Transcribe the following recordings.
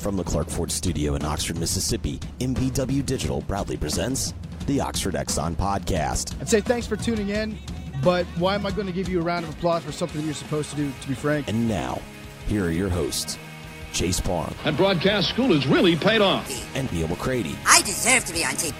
From the Clark Ford Studio in Oxford, Mississippi, MBW Digital proudly presents the Oxford Exxon Podcast. I'd say thanks for tuning in, but why am I going to give you a round of applause for something you're supposed to do, to be frank? And now, here are your hosts, Chase Parham. That broadcast school has really paid off. And Neal McCready. I deserve to be on TV.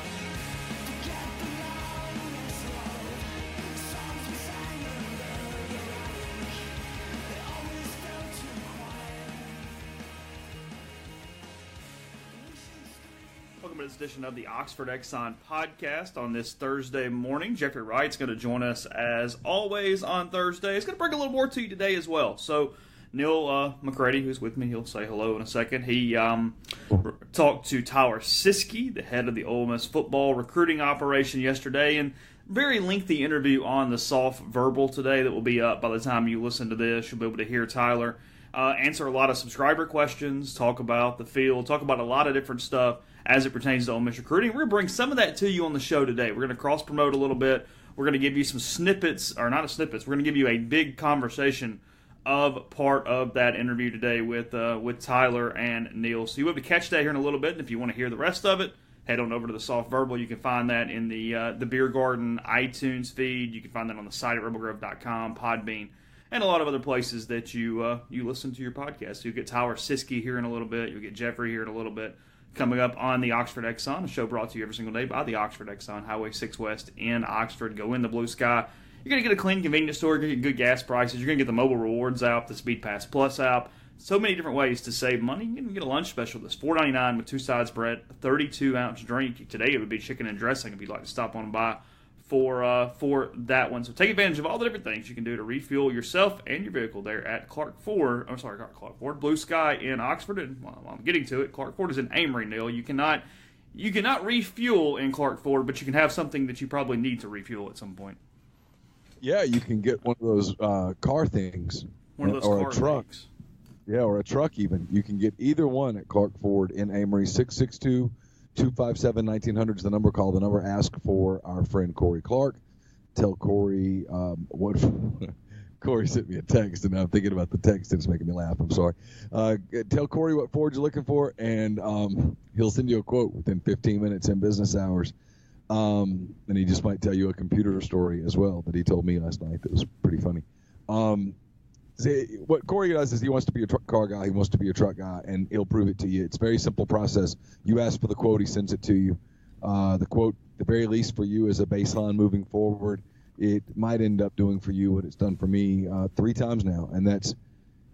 Welcome to this edition of the Oxford Exxon Podcast on this Thursday morning. Jeffrey Wright's going to join us as always on Thursday. He's going to bring a little more to you today as well. So Neal McCready, who's with me, he'll say hello in a second. He talked to Tyler Siskey, the head of the Ole Miss football recruiting operation yesterday, and very lengthy interview on the soft verbal today that will be up by the time you listen to this. You'll be able to hear Tyler answer a lot of subscriber questions, talk about the field, talk about a lot of different stuff as it pertains to Ole Miss recruiting. We're going to bring some of that to you on the show today. We're going to cross-promote a little bit. We're going to give you some snippets, or not snippets, we're going to give you a big conversation of part of that interview today with Tyler and Neal. So you'll be able to catch that here in a little bit, and if you want to hear the rest of it, head on over to the Soft Verbal. You can find that in the Beer Garden iTunes feed. You can find that on the site at rebelgrove.com, Podbean, and a lot of other places that you listen to your podcast. So you'll get Tyler Siskey here in a little bit. You'll get Jeffrey here in a little bit. Coming up on the Oxford Exxon, a show brought to you every single day by the Oxford Exxon, Highway 6 West in Oxford. Go in the blue sky. You're going to get a clean convenience store. You're going to get good gas prices. You're going to get the mobile rewards app, the Speed Pass Plus app. So many different ways to save money. You can get a lunch special that's $4.99 with two sides bread, a 32-ounce drink. Today it would be chicken and dressing if you'd like to stop on and buy for that one. So take advantage of all the different things you can do to refuel yourself and your vehicle there at Clark Ford, Blue Sky in Oxford. And while I'm getting to it, Clark Ford is in Amory, Neal. You cannot refuel in Clark Ford, but you can have something that you probably need to refuel at some point. Yeah, you can get one of those car things. One of those or car a truck. things. Yeah, or a truck even. You can get either one at Clark Ford in Amory. 662-257-1900 is the number. Call the number. Ask for our friend Corey Clark. Tell Corey what Corey sent me a text, and I'm thinking about the text, and it's making me laugh. I'm sorry. Tell Corey what Ford you're looking for, and he'll send you a quote within 15 minutes in business hours. And he just might tell you a computer story as well that he told me last night that was pretty funny. What Corey does is he wants to be a car guy, he wants to be a truck guy, and he'll prove it to you. It's a very simple process. You ask for the quote, he sends it to you. The quote, the very least for you, is a baseline moving forward. It might end up doing for you what it's done for me 3 times now, and that's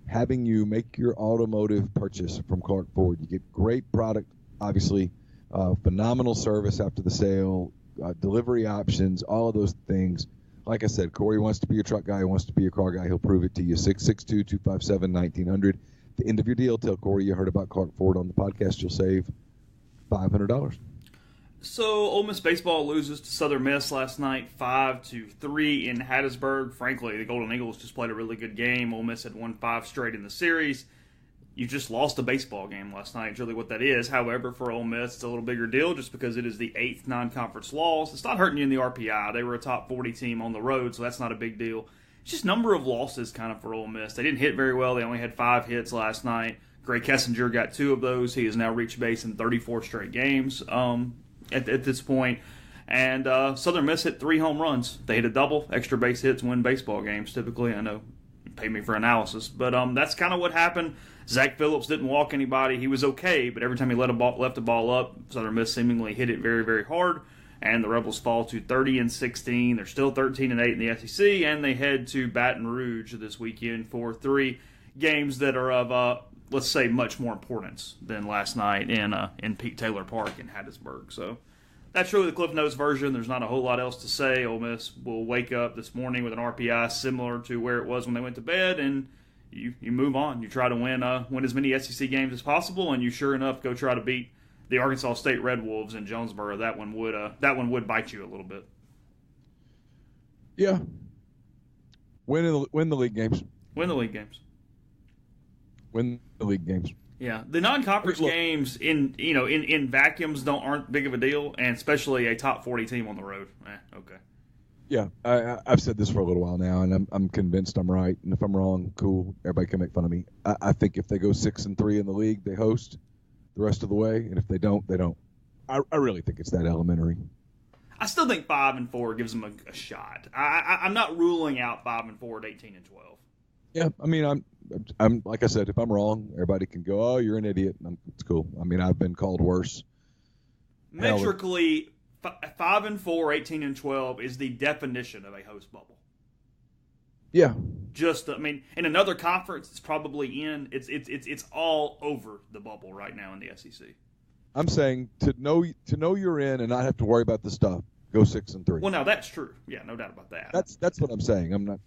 having you make your automotive purchase from Clark Ford. You get great product, obviously, phenomenal service after the sale, delivery options, all of those things. Like I said, Corey wants to be a truck guy. He wants to be a car guy. He'll prove it to you. 662-257-1900. At the end of your deal, tell Corey you heard about Clark Ford on the podcast. You'll save $500. So Ole Miss baseball loses to Southern Miss last night, 5-3 in Hattiesburg. Frankly, the Golden Eagles just played a really good game. Ole Miss had won 5 straight in the series. You just lost a baseball game last night. It's really what that is. However, for Ole Miss, it's a little bigger deal just because it is the 8th non-conference loss. It's not hurting you in the RPI. They were a top 40 team on the road, so that's not a big deal. It's just number of losses kind of for Ole Miss. They didn't hit very well. They only had 5 hits last night. Gray Kessinger got 2 of those. He has now reached base in 34 straight games at this point. And Southern Miss hit 3 home runs. They hit a double. Extra base hits win baseball games typically. I know you pay me for analysis. But that's kind of what happened. Zach Phillips didn't walk anybody. He was okay, but every time he left a ball up, Southern Miss seemingly hit it very, very hard, and the Rebels fall to 30-16. They're still 13-8 in the SEC, and they head to Baton Rouge this weekend for 3 games that are of, let's say, much more importance than last night in Pete Taylor Park in Hattiesburg. So that's really the Cliff Notes version. There's not a whole lot else to say. Ole Miss will wake up this morning with an RPI similar to where it was when they went to bed, and you move on. You try to win as many SEC games as possible, and you sure enough go try to beat the Arkansas State Red Wolves in Jonesboro. That one would bite you a little bit. Yeah. Win the league games. Win the league games. Win the league games. Yeah, the non-conference games in vacuums aren't big of a deal, and especially a top 40 team on the road. Okay. Yeah, I've said this for a little while now, and I'm convinced I'm right. And if I'm wrong, cool. Everybody can make fun of me. I think if they go 6-3 in the league, they host. the rest of the way, and if they don't, they don't. I really think it's that elementary. I still think 5-4 gives them a shot. I'm not ruling out 5-4 at 18-12. Yeah, I mean, I'm like I said, if I'm wrong, everybody can go, "Oh, you're an idiot." It's cool. I mean, I've been called worse. Metrically, 5-4, 18-12 is the definition of a host bubble. Yeah. Just, I mean, in another conference, it's probably in. It's all over the bubble right now in the SEC. I'm saying to know you're in and not have to worry about the stuff. Go 6-3. Well, now that's true. Yeah, no doubt about that. That's what I'm saying. I'm not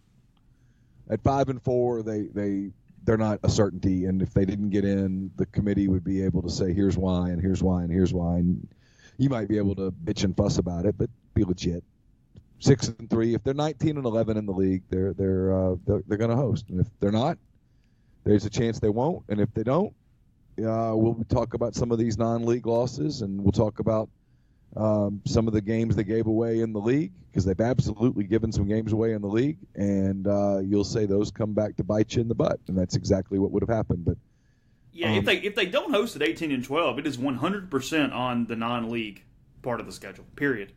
at 5-4. They're not a certainty, and if they didn't get in, the committee would be able to say, "Here's why, and here's why, and here's why." And you might be able to bitch and fuss about it, but be legit. 6-3. If they're 19-11 in the league, they're going to host, and if they're not, there's a chance they won't. And if they don't, we'll talk about some of these non-league losses, and we'll talk about some of the games they gave away in the league, because they've absolutely given some games away in the league, and you'll say those come back to bite you in the butt, and that's exactly what would have happened. But yeah, if they don't host at 18-12, it is 100% on the non-league part of the schedule. Period.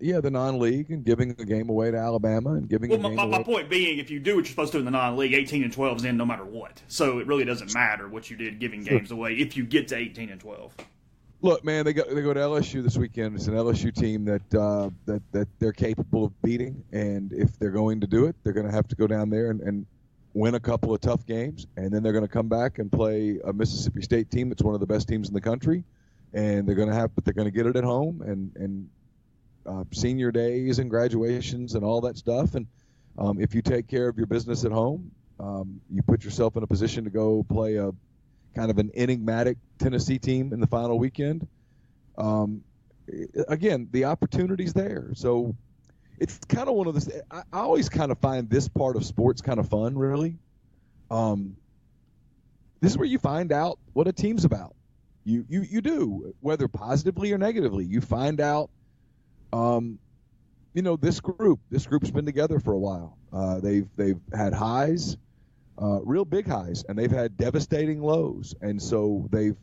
Yeah, the non-league and giving a game away to Alabama and giving. Well, my point being, if you do what you're supposed to in the non-league, 18-12 is in no matter what. So it really doesn't matter what you did giving games away if you get to 18-12. Look, man, they go to LSU this weekend. It's an LSU team that they're capable of beating, and if they're going to do it, they're going to have to go down there and win a couple of tough games, and then they're going to come back and play a Mississippi State team that's one of the best teams in the country, and they're going to get it at home, and senior days and graduations and all that stuff, and if you take care of your business at home, you put yourself in a position to go play a kind of an enigmatic Tennessee team in the final weekend. Again, the opportunity's there. So it's kind of one of those. I always kind of find this part of sports kind of fun, really. This is where you find out what a team's about. You do, whether positively or negatively. You find out, this group's been together for a while. They've had highs. Real big highs, and they've had devastating lows, and so they've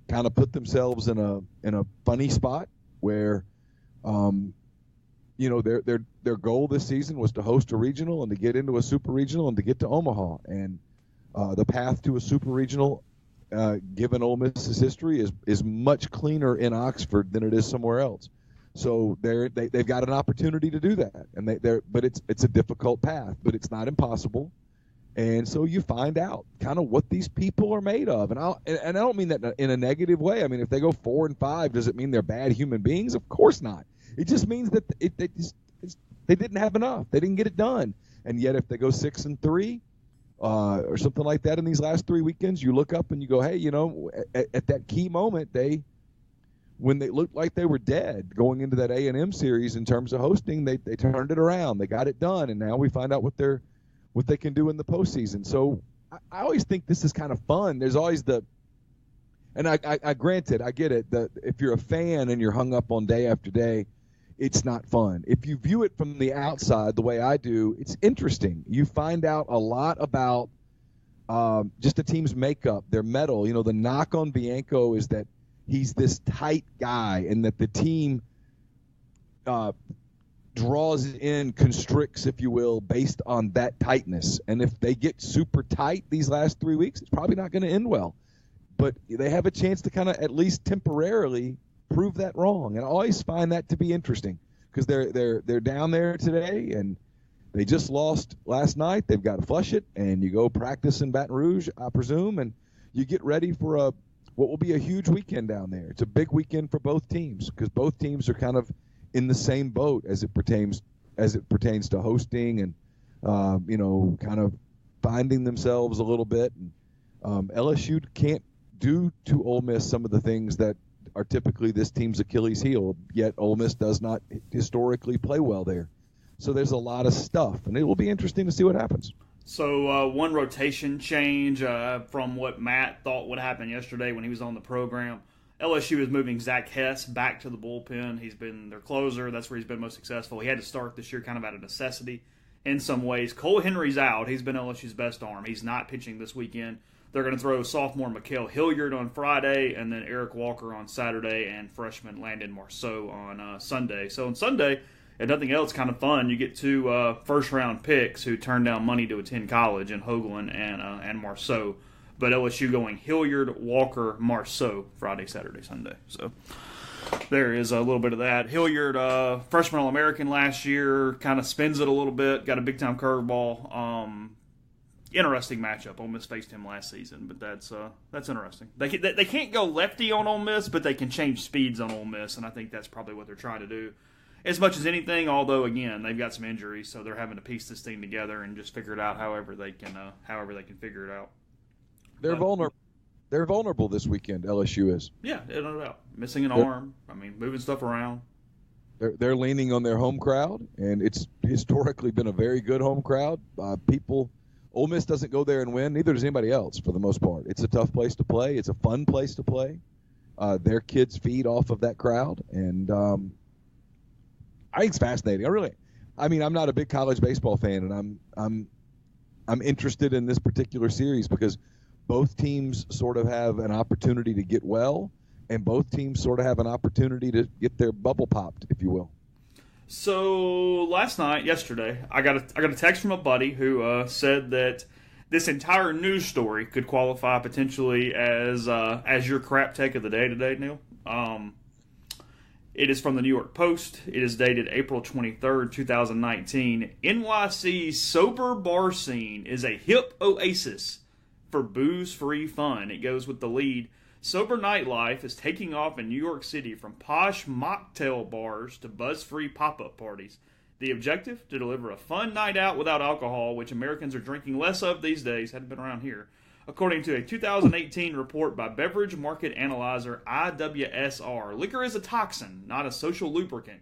kind of put themselves in a funny spot where, their goal this season was to host a regional and to get into a super regional and to get to Omaha, and the path to a super regional, given Ole Miss's history, is much cleaner in Oxford than it is somewhere else. So they've got an opportunity to do that, and but it's a difficult path, but it's not impossible. And so you find out kind of what these people are made of. And I don't mean that in a negative way. I mean, if they go 4-5, does it mean they're bad human beings? Of course not. It just means that they didn't have enough. They didn't get it done. And yet if they go 6-3 or something like that in these last 3 weekends, you look up and you go, hey, at that key moment, when they looked like they were dead going into that A&M series in terms of hosting, they turned it around. They got it done. And now we find out what they can do in the postseason. So I always think this is kind of fun. There's always and I granted, I get it, that if you're a fan and you're hung up on day after day, it's not fun. If you view it from the outside the way I do, it's interesting. You find out a lot about just the team's makeup, their mettle. The knock on Bianco is that he's this tight guy and that the team draws in, constricts, if you will, based on that tightness. And if they get super tight these last 3 weeks, it's probably not going to end well. But they have a chance to kind of at least temporarily prove that wrong. And I always find that to be interesting because they're down there today and they just lost last night. They've got to flush it, and you go practice in Baton Rouge, I presume, and you get ready for what will be a huge weekend down there. It's a big weekend for both teams because both teams are kind of in the same boat as it pertains to hosting and kind of finding themselves a little bit. And LSU can't do to Ole Miss some of the things that are typically this team's Achilles heel, yet Ole Miss does not historically play well there. So there's a lot of stuff, and it will be interesting to see what happens. So one rotation change from what Matt thought would happen yesterday when he was on the program. LSU is moving Zach Hess back to the bullpen. He's been their closer. That's where he's been most successful. He had to start this year kind of out of necessity in some ways. Cole Henry's out. He's been LSU's best arm. He's not pitching this weekend They're going to throw sophomore Mikael Hilliard on Friday, and then Eric Walker on Saturday, and freshman Landon Marceau on Sunday. So on Sunday, if nothing else, kind of fun. You get two first-round picks who turned down money to attend college in Hoagland and Marceau. But LSU going Hilliard, Walker, Marceau Friday, Saturday, Sunday. So there is a little bit of that. Hilliard, freshman All-American last year, kind of spins it a little bit. Got a big-time curveball. Interesting matchup. Ole Miss faced him last season, but that's interesting. They can't go lefty on Ole Miss, but they can change speeds on Ole Miss, and I think that's probably what they're trying to do as much as anything. Although again, they've got some injuries, so they're having to piece this thing together and just figure it out however they can figure it out. They're vulnerable. They're vulnerable this weekend. LSU is. Yeah, no doubt. Missing an arm. I mean, moving stuff around. They're leaning on their home crowd, and it's historically been a very good home crowd. Ole Miss doesn't go there and win. Neither does anybody else, for the most part. It's a tough place to play. It's a fun place to play. Their kids feed off of that crowd, and I think it's fascinating. I'm not a big college baseball fan, and I'm interested in this particular series because both teams sort of have an opportunity to get well, and both teams sort of have an opportunity to get their bubble popped, if you will. So yesterday, I got a text from a buddy who said that this entire news story could qualify potentially as your crap take of the day today, Neil. It is from the New York Post. It is dated April 23rd, 2019. NYC's sober bar scene is a hip oasis for booze-free fun. It goes with the lead. Sober nightlife is taking off in New York City from posh mocktail bars to buzz-free pop-up parties. The objective? To deliver a fun night out without alcohol, which Americans are drinking less of these days. Hadn't been around here. According to a 2018 report by beverage market analyzer IWSR, liquor is a toxin, not a social lubricant.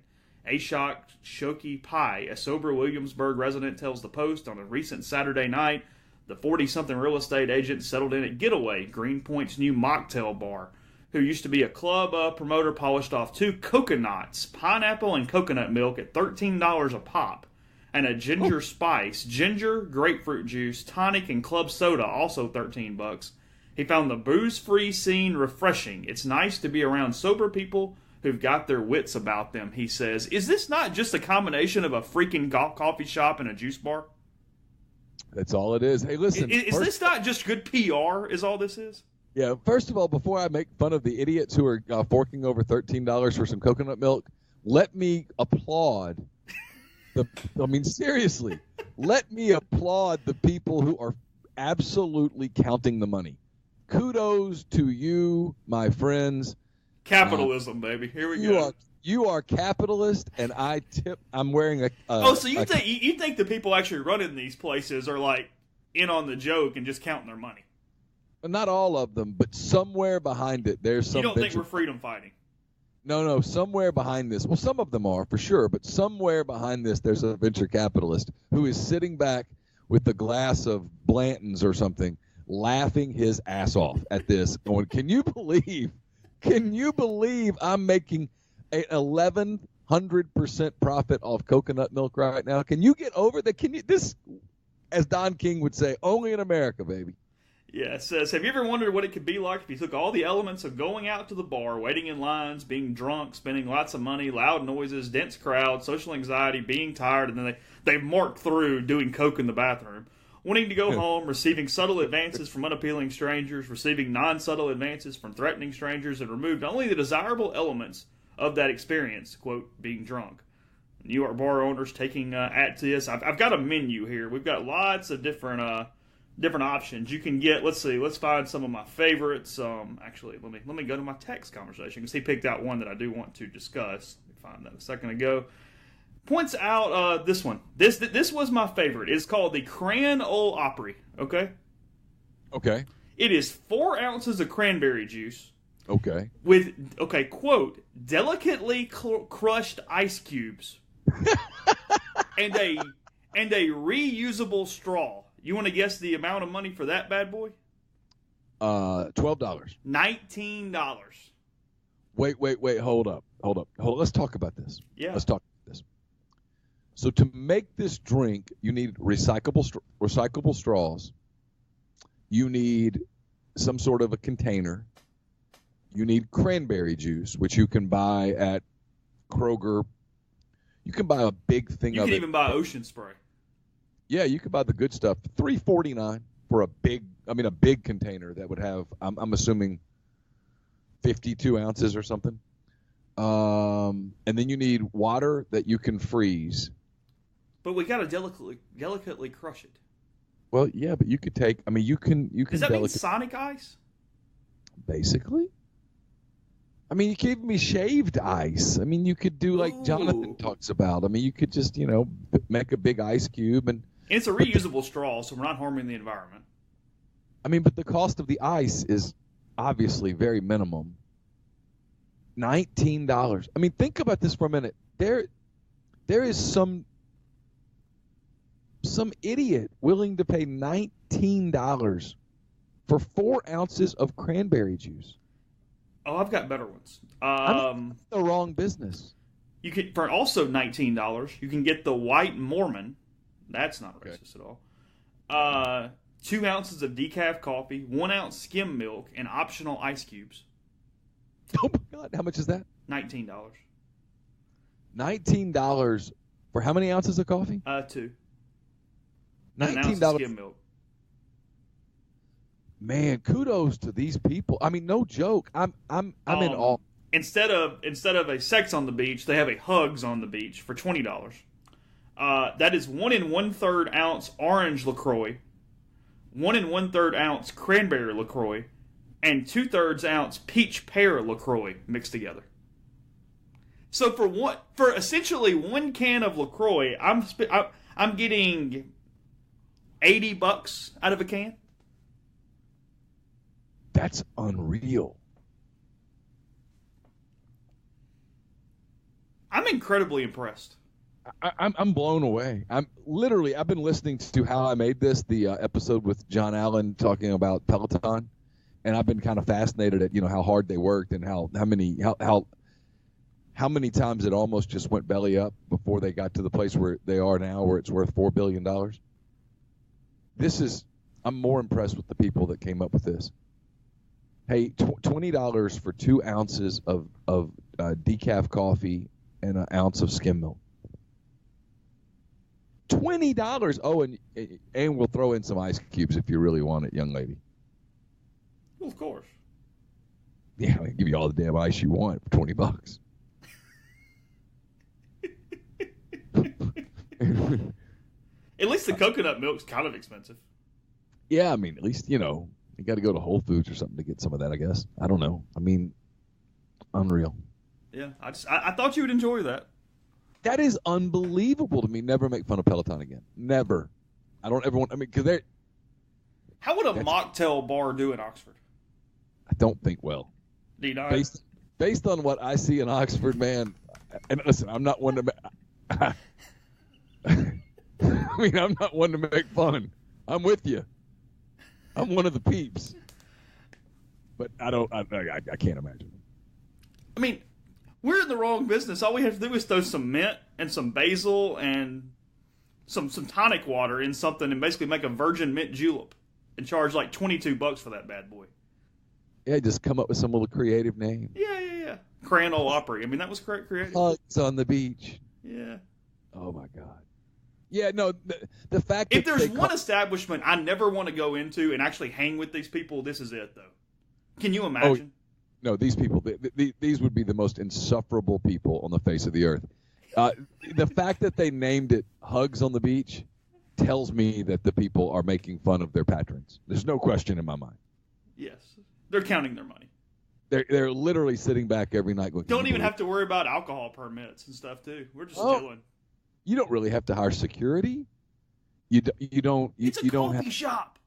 Ashok Shoki Pai, a sober Williamsburg resident, tells the Post on a recent Saturday night the 40-something real estate agent settled in at Getaway, Greenpoint's new mocktail bar, who used to be a club promoter, polished off 2 coconuts, pineapple and coconut milk at $13 a pop, and a ginger spice, ginger, grapefruit juice, tonic, and club soda, also $13. He found the booze-free scene refreshing. It's nice to be around sober people who've got their wits about them, he says. Is this not just a combination of a freaking coffee shop and a juice bar? That's all it is. Hey, listen. Is this not just good PR, is all this is? Yeah, first of all, before I make fun of the idiots who are forking over $13 for some coconut milk, let me applaud seriously, let me applaud the people who are absolutely counting the money. Kudos to you, my friends. Capitalism, baby. Here we go. You are capitalist, and I'm wearing a. So you think the people actually running these places are like in on the joke and just counting their money? Not all of them, but somewhere behind it, there's some. You don't think we're freedom fighting? No, somewhere behind this. Well, some of them are for sure, but somewhere behind this, there's a venture capitalist who is sitting back with a glass of Blanton's or something, laughing his ass off at this, going, "Can you believe I'm making an 1,100% profit off coconut milk right now? Can you get over that? This, as Don King would say, only in America, baby." Yeah, it says, have you ever wondered what it could be like if you took all the elements of going out to the bar, waiting in lines, being drunk, spending lots of money, loud noises, dense crowd, social anxiety, being tired, and then they marked through doing coke in the bathroom, wanting to go home, receiving subtle advances from unappealing strangers, receiving non-subtle advances from threatening strangers, and removed only the desirable elements of that experience, quote, being drunk. New York bar owners taking at this. I've got a menu here. We've got lots of different options you can get. Let's find some of my favorites. Actually, let me go to my text conversation because he picked out one that I do want to discuss. Let me find that a second ago. Points out this one. This was my favorite. It's called the Cran Ole Opry. Okay. It is 4 ounces of cranberry juice. Okay. With quote, delicately crushed ice cubes, and a reusable straw. You want to guess the amount of money for that bad boy? $12. $19. Wait. Hold up. Let's talk about this. Yeah. Let's talk about this. So to make this drink, you need recyclable straws. You need some sort of a container. You need cranberry juice, which you can buy at Kroger. You can buy a big thing of it. You can even buy Ocean Spray. Yeah, you can buy the good stuff. $3.49 for a big container that would have, I'm assuming, 52 ounces or something. And then you need water that you can freeze. But we got to delicately crush it. Well, yeah, but you could take. I mean, you can. Does that mean Sonic ice? Basically. I mean, you could even be shaved ice. I mean, you could do like Jonathan talks about. I mean, you could just make a big ice cube and it's a reusable straw, so we're not harming the environment. I mean, but the cost of the ice is obviously very minimum. $19. I mean, think about this for a minute. There is some idiot willing to pay $19 for 4 ounces of cranberry juice. Oh, I've got better ones. I'm the wrong business. You can for also $19. You can get the White Mormon. That's not racist at all. 2 ounces of decaf coffee, 1 ounce skim milk, and optional ice cubes. Oh my God! How much is that? $19. $19 for how many ounces of coffee? 2. $19 skim milk. Man, kudos to these people. I mean, no joke. I'm in awe. Instead of a sex on the beach, they have a hugs on the beach for $20. That is 1 1/3 ounce orange LaCroix, 1 1/3 ounce cranberry LaCroix, and 2/3 ounce peach pear LaCroix mixed together. So for essentially 1 can of LaCroix, I'm getting $80 out of a can. That's unreal. I'm incredibly impressed. I'm blown away. I've been listening to How I Made This, the episode with John Allen talking about Peloton, and I've been kind of fascinated at how hard they worked and how many times it almost just went belly up before they got to the place where they are now, where it's worth $4 billion. I'm more impressed with the people that came up with this. Hey, $20 for 2 ounces of decaf coffee and an ounce of skim milk. $20. Oh, and we'll throw in some ice cubes if you really want it, young lady. Well, of course. Yeah, I'll give you all the damn ice you want for $20. At least the coconut milk's kind of expensive. Yeah, I mean, at least, you got to go to Whole Foods or something to get some of that, I guess. I don't know. I mean, unreal. Yeah, I thought you would enjoy that. That is unbelievable to me. Never make fun of Peloton again. Never. I don't ever want. I mean, because they're. How would a mocktail bar do in Oxford? I don't think well. Do you not? Based on what I see in Oxford, man. And listen, I'm not one to. I mean, I'm not one to make fun. I'm with you. I'm one of the peeps. But I can't imagine. I mean, we're in the wrong business. All we have to do is throw some mint and some basil and some tonic water in something and basically make a virgin mint julep and charge like $22 for that bad boy. Yeah, just come up with some little creative name. Yeah. Grand Ole Opry. I mean, that was creative. Hugs on the beach. Yeah. Oh, my God. Yeah, no, the fact that if there's one establishment I never want to go into and actually hang with these people, this is it, though. Can you imagine? No, these people, these would be the most insufferable people on the face of the earth. The fact that they named it Hugs on the Beach tells me that the people are making fun of their patrons. There's no question in my mind. Yes. They're counting their money. They're literally sitting back every night going, don't even have to worry about alcohol permits and stuff, too. We're just chilling. You don't really have to hire security. You don't. It's a coffee shop.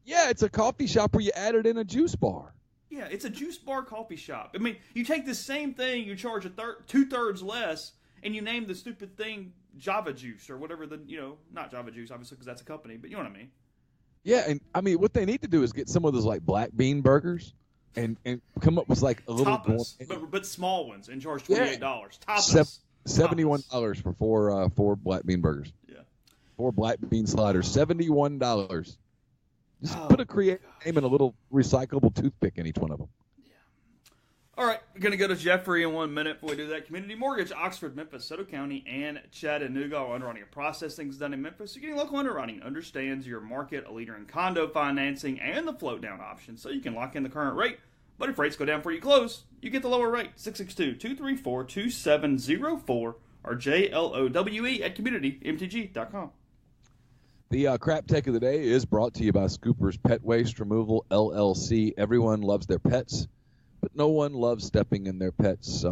Yeah, it's a coffee shop where you added in a juice bar. Yeah, it's a juice bar coffee shop. I mean, you take the same thing, you charge 2/3 less, and you name the stupid thing Java Juice or whatever not Java Juice, obviously, because that's a company, but you know what I mean. Yeah, and I mean, what they need to do is get some of those like black bean burgers and come up with like a little tapas, but small ones and charge $28. Tapas. $71 for four black bean burgers. Yeah. 4 black bean sliders. $71. Just put a creative name and a little recyclable toothpick in each one of them. All right, we're going to go to Jeffrey in 1 minute before we do that. Community Mortgage, Oxford, Memphis, Soto County, and Chattanooga. All underwriting and processing is done in Memphis. You're getting local underwriting, understands your market, a leader in condo financing, and the float-down option, so you can lock in the current rate. But if rates go down before you close, you get the lower rate. 662-234-2704 or JLOWE@communitymtg.com. The crap tech of the day is brought to you by Scoopers Pet Waste Removal, LLC. Everyone loves their pets, but no one loves stepping in their pets'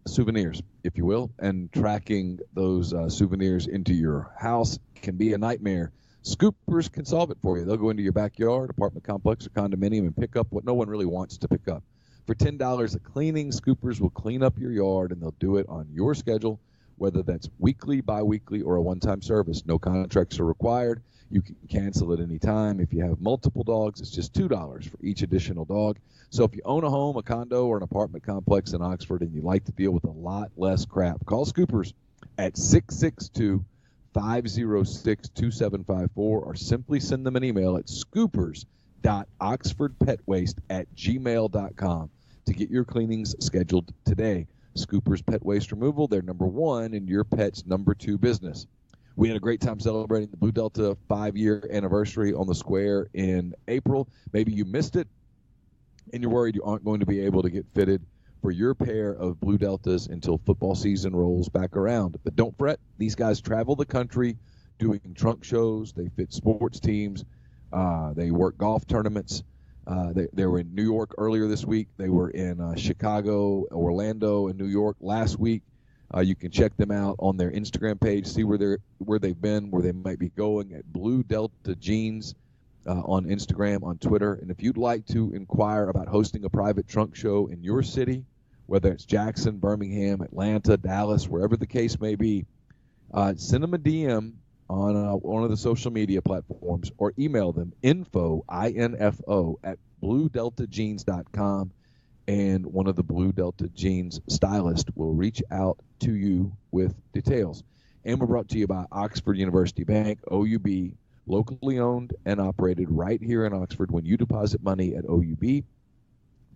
souvenirs, if you will, and tracking those souvenirs into your house can be a nightmare. Scoopers can solve it for you. They'll go into your backyard, apartment complex, or condominium and pick up what no one really wants to pick up. For $10 a cleaning, Scoopers will clean up your yard, and they'll do it on your schedule, whether that's weekly, bi-weekly, or a one-time service. No contracts are required. You can cancel at any time. If you have multiple dogs, it's just $2 for each additional dog. So if you own a home, a condo, or an apartment complex in Oxford and you like to deal with a lot less crap, call Scoopers at 662-506-2754 or simply send them an email at scoopers.oxfordpetwaste@gmail.com to get your cleanings scheduled today. Scoopers Pet Waste Removal, they're number one and your pet's number two business. We had a great time celebrating the Blue Delta 5-year anniversary on the square in April. Maybe you missed it, and you're worried you aren't going to be able to get fitted for your pair of Blue Deltas until football season rolls back around. But don't fret. These guys travel the country doing trunk shows. They fit sports teams. They work golf tournaments. They were in New York earlier this week. They were in Chicago, Orlando, and New York last week. You can check them out on their Instagram page, see where they've been, where they might be going at Blue Delta Jeans on Instagram, on Twitter. And if you'd like to inquire about hosting a private trunk show in your city, whether it's Jackson, Birmingham, Atlanta, Dallas, wherever the case may be, send them a DM on one of the social media platforms or email them info at bluedeltajeans.com. And one of the Blue Delta Jeans stylists will reach out to you with details. And we're brought to you by Oxford University Bank, OUB, locally owned and operated right here in Oxford. When you deposit money at OUB,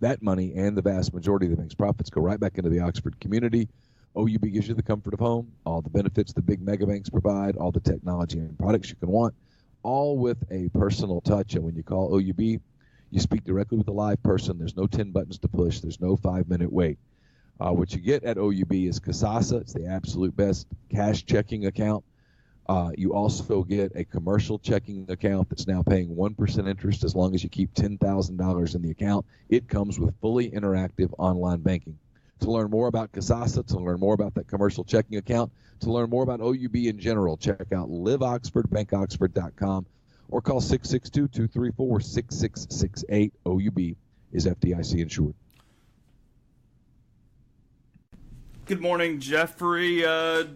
that money and the vast majority of the bank's profits go right back into the Oxford community. OUB gives you the comfort of home, all the benefits the big mega banks provide, all the technology and products you can want, all with a personal touch. And when you call OUB, you speak directly with a live person. There's no 10 buttons to push. There's no 5-minute wait. What you get at OUB is Kasasa. It's the absolute best cash checking account. You also get a commercial checking account that's now paying 1% interest as long as you keep $10,000 in the account. It comes with fully interactive online banking. To learn more about Kasasa, to learn more about that commercial checking account, to learn more about OUB in general, check out liveoxfordbankoxford.com or call 662-234-6668. OUB is FDIC insured. Good morning, Jeffrey.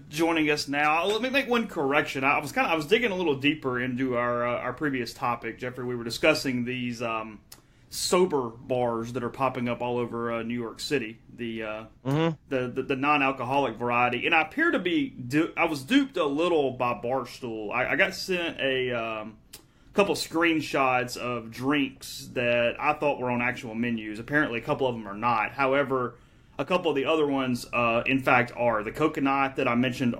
Joining us now. Let me make one correction. I was digging a little deeper into our previous topic, Jeffrey. We were discussing these sober bars that are popping up all over New York City, the non-alcoholic variety, and I appear to be. I was duped a little by Barstool. I got sent a couple screenshots of drinks that I thought were on actual menus. Apparently, a couple of them are not. However, a couple of the other ones, in fact, are. The coconut that I mentioned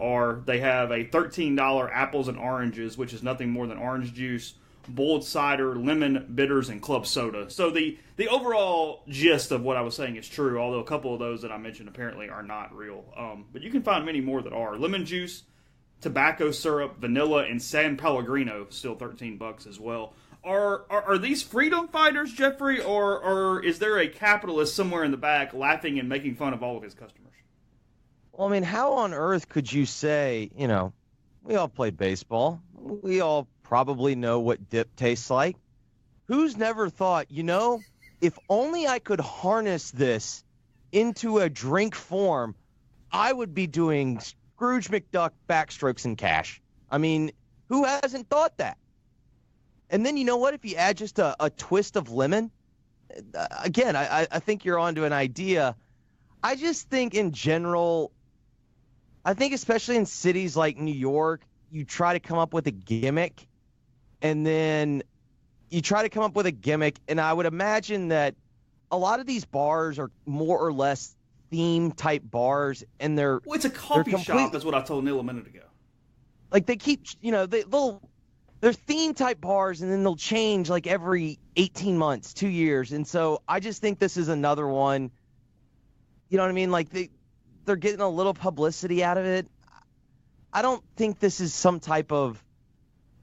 they have a $13 apples and oranges, which is nothing more than orange juice, boiled cider, lemon bitters, and club soda. So the overall gist of what I was saying is true, although a couple of those that I mentioned apparently are not real. But you can find many more that are. Lemon juice, tobacco syrup, vanilla, and San Pellegrino, still $13 as well. Are these freedom fighters, Jeffrey, or is there a capitalist somewhere in the back laughing and making fun of all of his customers? Well, I mean, how on earth could you say, we all played baseball. We all probably know what dip tastes like. Who's never thought, if only I could harness this into a drink form, I would be doing Scrooge McDuck backstrokes in cash. I mean, who hasn't thought that? And then you know what? If you add just a twist of lemon, again, I think you're onto an idea. I just think in general, I think especially in cities like New York, you try to come up with a gimmick, and then you try to come up with a gimmick, and I would imagine that a lot of these bars are more or less theme type bars, and they're Well, it's a coffee shop, is what I told Neil a minute ago. like they keep, they're theme type bars, and then they'll change like every 18 months, 2 years, and so I just think this is another one. You know what I mean? Like they're getting a little publicity out of it. I don't think this is some type of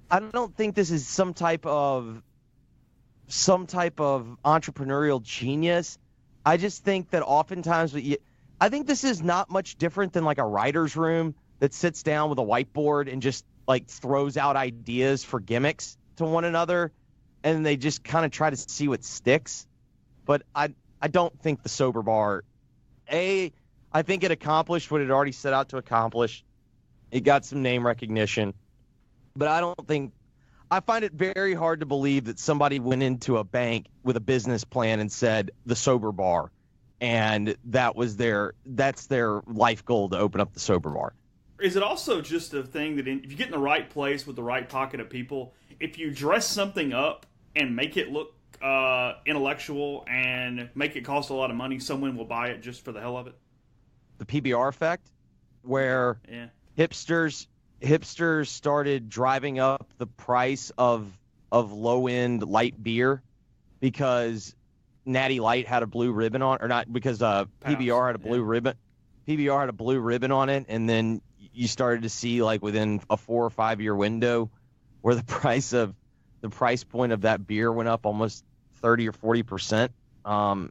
entrepreneurial genius. I just think that oftentimes, I think this is not much different than like a writer's room that sits down with a whiteboard and just like throws out ideas for gimmicks to one another, and they just kind of try to see what sticks. But I don't think the sober bar, I think it accomplished what it already set out to accomplish. It got some name recognition, but I find it very hard to believe that somebody went into a bank with a business plan and said the sober bar, and that's their life goal to open up the sober bar. Is it also just a thing that if you get in the right place with the right pocket of people, if you dress something up and make it look intellectual and make it cost a lot of money, someone will buy it just for the hell of it? The PBR effect, where hipsters started driving up the price of low-end light beer because Natty Light had a blue ribbon on, or not, because PBR had a blue ribbon. PBR had a blue ribbon on it, and then you started to see, like, within a 4 or 5 year window where the price point of that beer went up almost 30 or 40%. I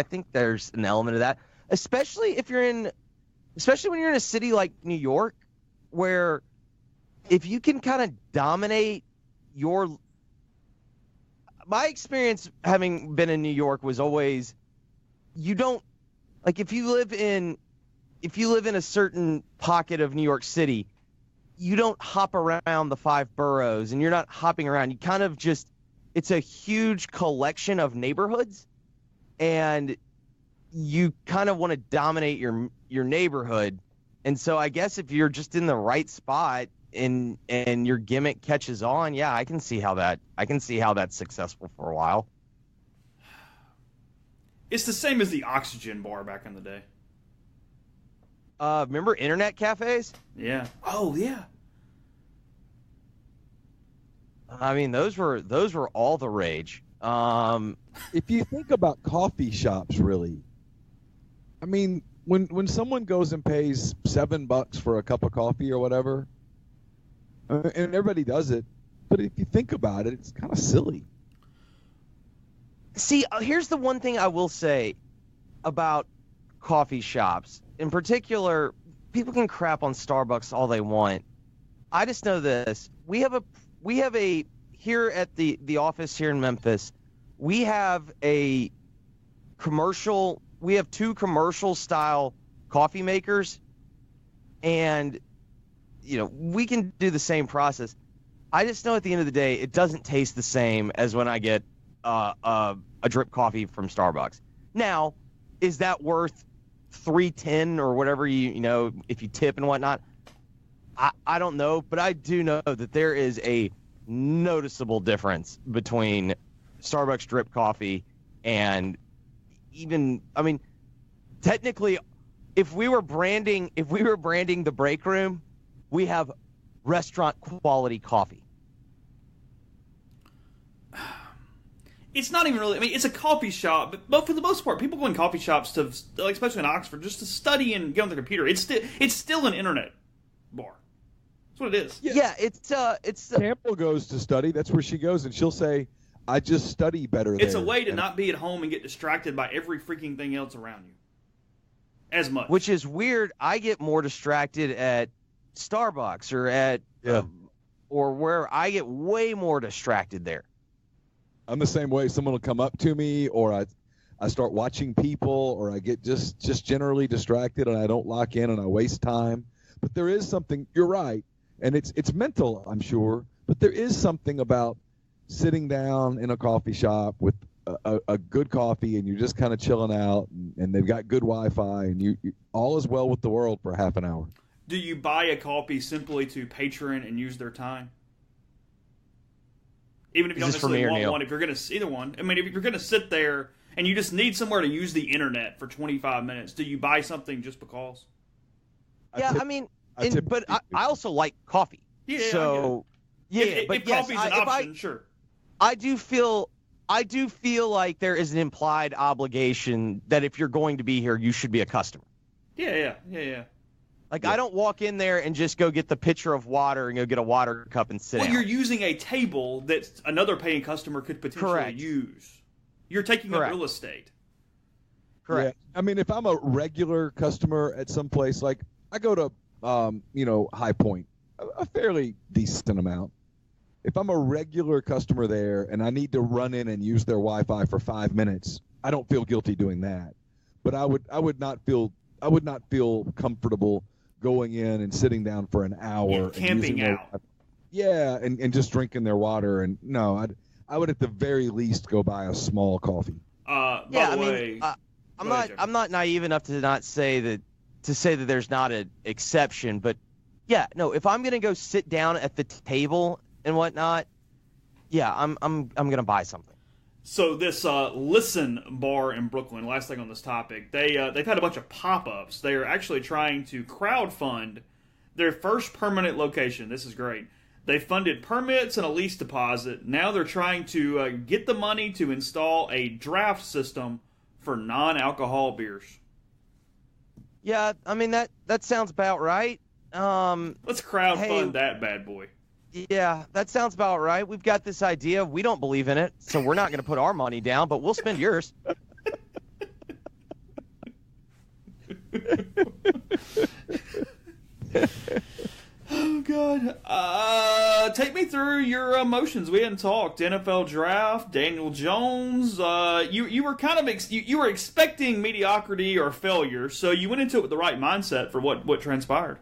think there's an element of that, especially when you're in a city like New York, where if you can kind of dominate my experience having been in New York was always, you don't, like, if you live in a certain pocket of New York City, you don't hop around the 5 boroughs, and you're not hopping around. You kind of just, it's a huge collection of neighborhoods, and you kind of want to dominate your neighborhood. And so I guess if you're just in the right spot and your gimmick catches on, I can see how that's successful for a while. It's the same as the Oxygen bar back in the day. Remember internet cafes? Yeah. Oh, yeah. I mean, those were all the rage. If you think about coffee shops, really, I mean, when someone goes and pays $7 for a cup of coffee or whatever, and everybody does it, but if you think about it, it's kind of silly. See, here's the one thing I will say about coffee shops. In particular, people can crap on Starbucks all they want. I just know this. We have a here at the office here in Memphis, we have a commercial. We have 2 commercial style coffee makers, and we can do the same process. I just know at the end of the day, it doesn't taste the same as when I get a drip coffee from Starbucks. Now, is that worth $3.10 or whatever if you tip and whatnot? I don't know, but I do know that there is a noticeable difference between Starbucks drip coffee and technically, if we were branding the break room, we have restaurant quality coffee. It's not even really, it's a coffee shop, but for the most part, people go in coffee shops to, like, especially in Oxford, just to study and get on the computer. It's still an internet bar. That's what it is. Yeah, it's Campbell goes to study. That's where she goes, and she'll say, I just study better there. It's a way to not be at home and get distracted by every freaking thing else around you. As much. Which is weird. I get more distracted at Starbucks or at or where I get way more distracted there. I'm the same way. Someone will come up to me, or I start watching people, or I get just generally distracted, and I don't lock in, and I waste time. But there is something. You're right, and it's mental, I'm sure. But there is something about sitting down in a coffee shop with a good coffee, and you're just kind of chilling out, and they've got good Wi-Fi, and you all is well with the world for half an hour. Do you buy a coffee simply to patron and use their time? Even if you don't Is this for me necessarily or want Neil? one, if you're going to either one. I mean, if you're going to sit there and you just need somewhere to use the internet for 25 minutes, do you buy something just because? Yeah, but I also like coffee. Yeah. So If yes, coffee's an option, sure. I do feel like there is an implied obligation that if you're going to be here, you should be a customer. Yeah. Like, I don't walk in there and just go get the pitcher of water and go get a water cup and sit down. You're using a table that another paying customer could potentially use. You're taking up real estate. Correct. Yeah. I mean, if I'm a regular customer at some place, like I go to, High Point, a fairly decent amount. If I'm a regular customer there and I need to run in and use their Wi-Fi for 5 minutes, I don't feel guilty doing that. But I would not feel comfortable going in and sitting down for an hour and camping out. And just drinking their water. And no, I would at the very least go buy a small coffee. By the way, I'm not naive enough to not say that there's not an exception, but yeah, no, if I'm gonna go sit down at the table and whatnot, yeah, I'm gonna buy something. So this Listen bar in Brooklyn, last thing on this topic, they've had a bunch of pop-ups. They are actually trying to crowdfund their first permanent location. This is great. They funded permits and a lease deposit. Now they're trying to get the money to install a draft system for non-alcohol beers. Yeah, I mean that sounds about right. Let's crowdfund that bad boy. Yeah, that sounds about right. We've got this idea. We don't believe in it, so we're not going to put our money down, but we'll spend yours. Oh, God. Take me through your emotions. We hadn't talked. NFL draft, Daniel Jones. You were kind of you were expecting mediocrity or failure, so you went into it with the right mindset for what transpired.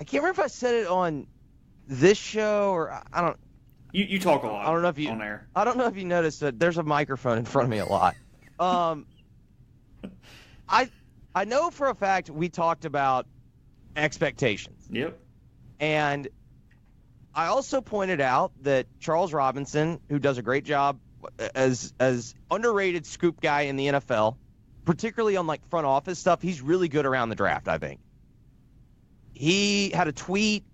I can't remember if I said it on this show or I don't. You talk a lot. I don't know if you on air. I don't know if you noticed that there's a microphone in front of me a lot. I know for a fact we talked about expectations. Yep. And I also pointed out that Charles Robinson, who does a great job as underrated scoop guy in the NFL, particularly on like front office stuff, he's really good around the draft, I think. He had a tweet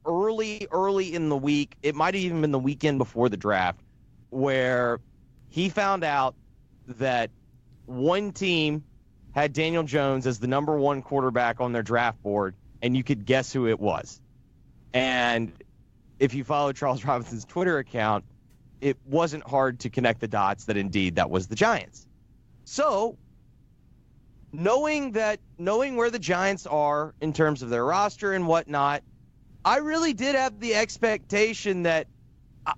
early in the week, it might have even been the weekend before the draft, where he found out that one team had Daniel Jones as the number one quarterback on their draft board, and you could guess who it was. And if you follow Charles Robinson's Twitter account, it wasn't hard to connect the dots that indeed that was the Giants. So, knowing where the Giants are in terms of their roster and whatnot, I really did have the expectation that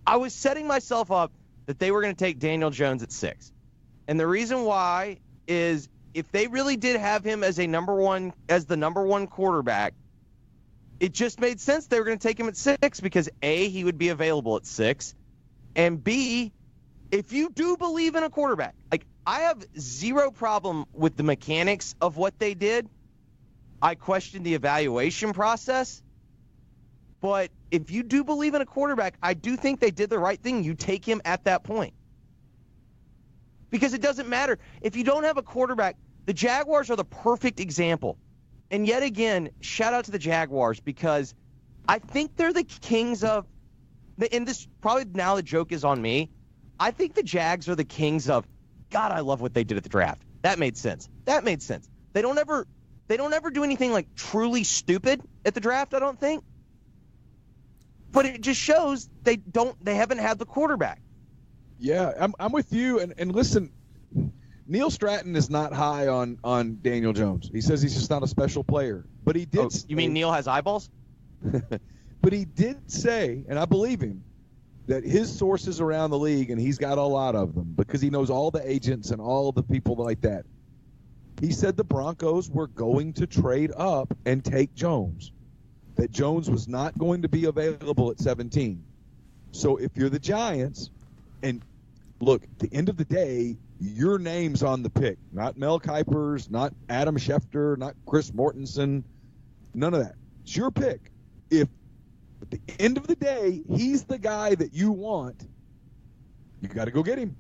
I was setting myself up that they were going to take Daniel Jones at 6. And the reason why is if they really did have him as the number one quarterback, it just made sense they were going to take him at 6 because A, he would be available at 6, and B, if you do believe in a quarterback, like I have zero problem with the mechanics of what they did. I question the evaluation process. But if you do believe in a quarterback, I do think they did the right thing. You take him at that point. Because it doesn't matter. If you don't have a quarterback, the Jaguars are the perfect example. And yet again, shout out to the Jaguars because I think they're the kings of, and this probably now the joke is on me, I think the Jags are the kings of, God, I love what they did at the draft. That made sense. They don't ever do anything like truly stupid at the draft, I don't think. But it just shows they haven't had the quarterback. Yeah, I'm with you. And listen, Neil Stratton is not high on Daniel Jones. He says he's just not a special player. But he did. You mean Neil has eyeballs? But he did say, and I believe him, that his sources around the league, and he's got a lot of them because he knows all the agents and all the people like that. He said the Broncos were going to trade up and take Jones. That Jones was not going to be available at 17. So if you're the Giants, and look, at the end of the day, your name's on the pick. Not Mel Kiper's, not Adam Schefter, not Chris Mortensen, none of that. It's your pick. If At the end of the day, he's the guy that you want. You got to go get him.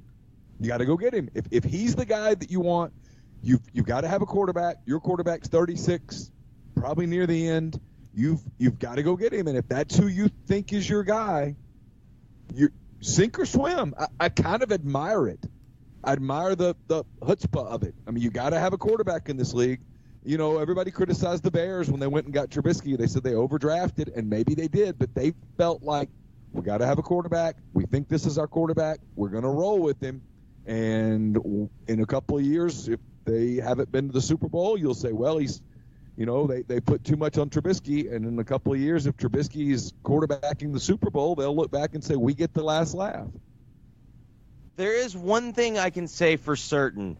You got to go get him. If he's the guy that you want, you've got to have a quarterback. Your quarterback's 36, probably near the end. You've got to go get him. And if that's who you think is your guy, you sink or swim. I kind of admire it. I admire the chutzpah of it. I mean, you got to have a quarterback in this league. You know, everybody criticized the Bears when they went and got Trubisky. They said they overdrafted, and maybe they did, but they felt like, we got to have a quarterback. We think this is our quarterback. We're going to roll with him. And in a couple of years, if they haven't been to the Super Bowl, you'll say, well, he's, you know, they put too much on Trubisky. And in a couple of years, if Trubisky is quarterbacking the Super Bowl, they'll look back and say, we get the last laugh. There is one thing I can say for certain.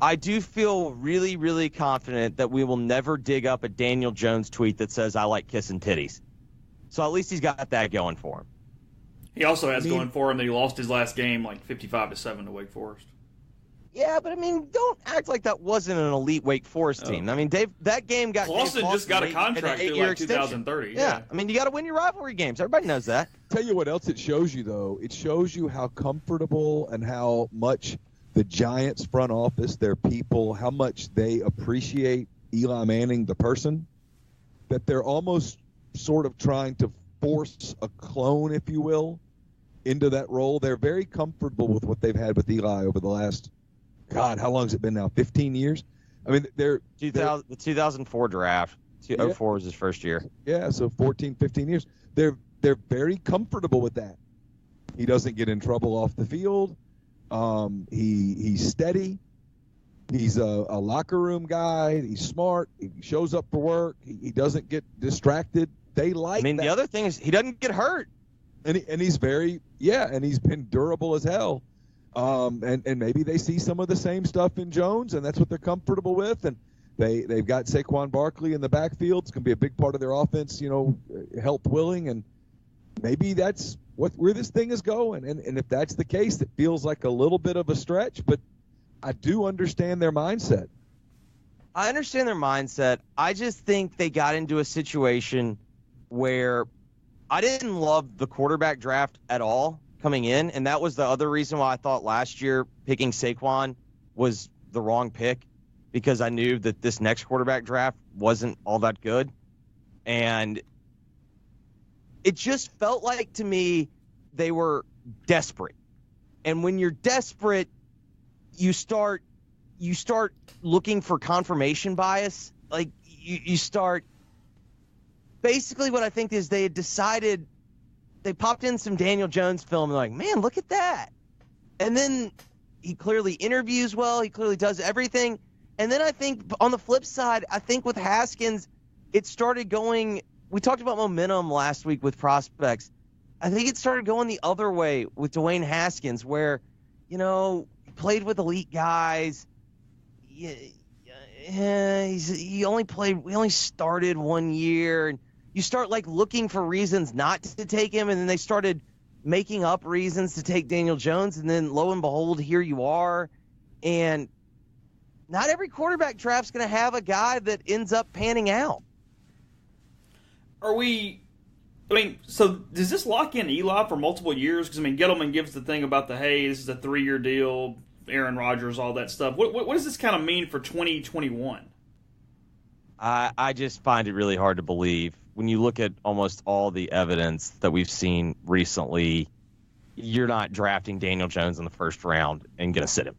I do feel really, really confident that we will never dig up a Daniel Jones tweet that says, I like kissing titties. So at least he's got that going for him. He also has going for him that he lost his last game like 55-7 to Wake Forest. Yeah, but I mean, don't act like that wasn't an elite Wake Forest team. I mean, that game got Clawson just got a contract through like 2030. Yeah, I mean, you got to win your rivalry games. Everybody knows that. Tell you what else it shows you, though. It shows you how comfortable and how much the Giants front office, their people, how much they appreciate Eli Manning, the person, that they're almost sort of trying to force a clone, if you will, into that role. They're very comfortable with what they've had with Eli over the last, God, how long has it been now? 15 years? I mean, the 2004 draft. 2004 was his first year. Yeah, so 14, 15 years. They're very comfortable with that. He doesn't get in trouble off the field. He's steady. He's a locker room guy. He's smart. He shows up for work. He doesn't get distracted. They like. I mean, the other thing is he doesn't get hurt. And he's very and he's been durable as hell. And maybe they see some of the same stuff in Jones, and that's what they're comfortable with. And they've got Saquon Barkley in the backfield. It's going to be a big part of their offense, you know, health willing, and maybe that's where this thing is going. And if that's the case, it feels like a little bit of a stretch, but I do understand their mindset. I understand their mindset. I just think they got into a situation where I didn't love the quarterback draft at all coming in, and that was the other reason why I thought last year picking Saquon was the wrong pick, because I knew that this next quarterback draft wasn't all that good. And it just felt like to me they were desperate. And when you're desperate, you start looking for confirmation bias. Like you start basically what I think is they had decided, they popped in some Daniel Jones film and like, man, look at that. And then he clearly interviews well. He clearly does everything. And then I think on the flip side, I think with Haskins, it started going, we talked about momentum last week with prospects. I think it started going the other way with Dwayne Haskins, where, you know, he played with elite guys. He only started 1 year, and you start like looking for reasons not to take him, and then they started making up reasons to take Daniel Jones, and then lo and behold, here you are. And not every quarterback draft's going to have a guy that ends up panning out. So does this lock in Eli for multiple years? Because, I mean, Gettleman gives the thing about this is a 3-year deal, Aaron Rodgers, all that stuff. What does this kind of mean for 2021? I just find it really hard to believe. When you look at almost all the evidence that we've seen recently, you're not drafting Daniel Jones in the first round and going to sit him.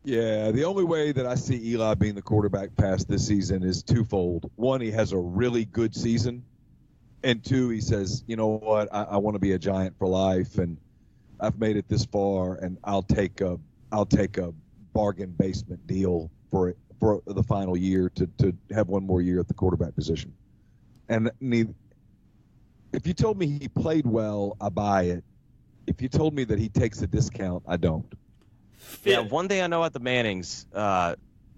Yeah, the only way that I see Eli being the quarterback past this season is twofold. One, he has a really good season. And two, he says, you know what, I want to be a Giant for life, and I've made it this far, and I'll take a bargain basement deal for the final year to have one more year at the quarterback position. And if you told me he played well, I buy it. If you told me that he takes a discount, I don't. Yeah, one thing I know about the Mannings,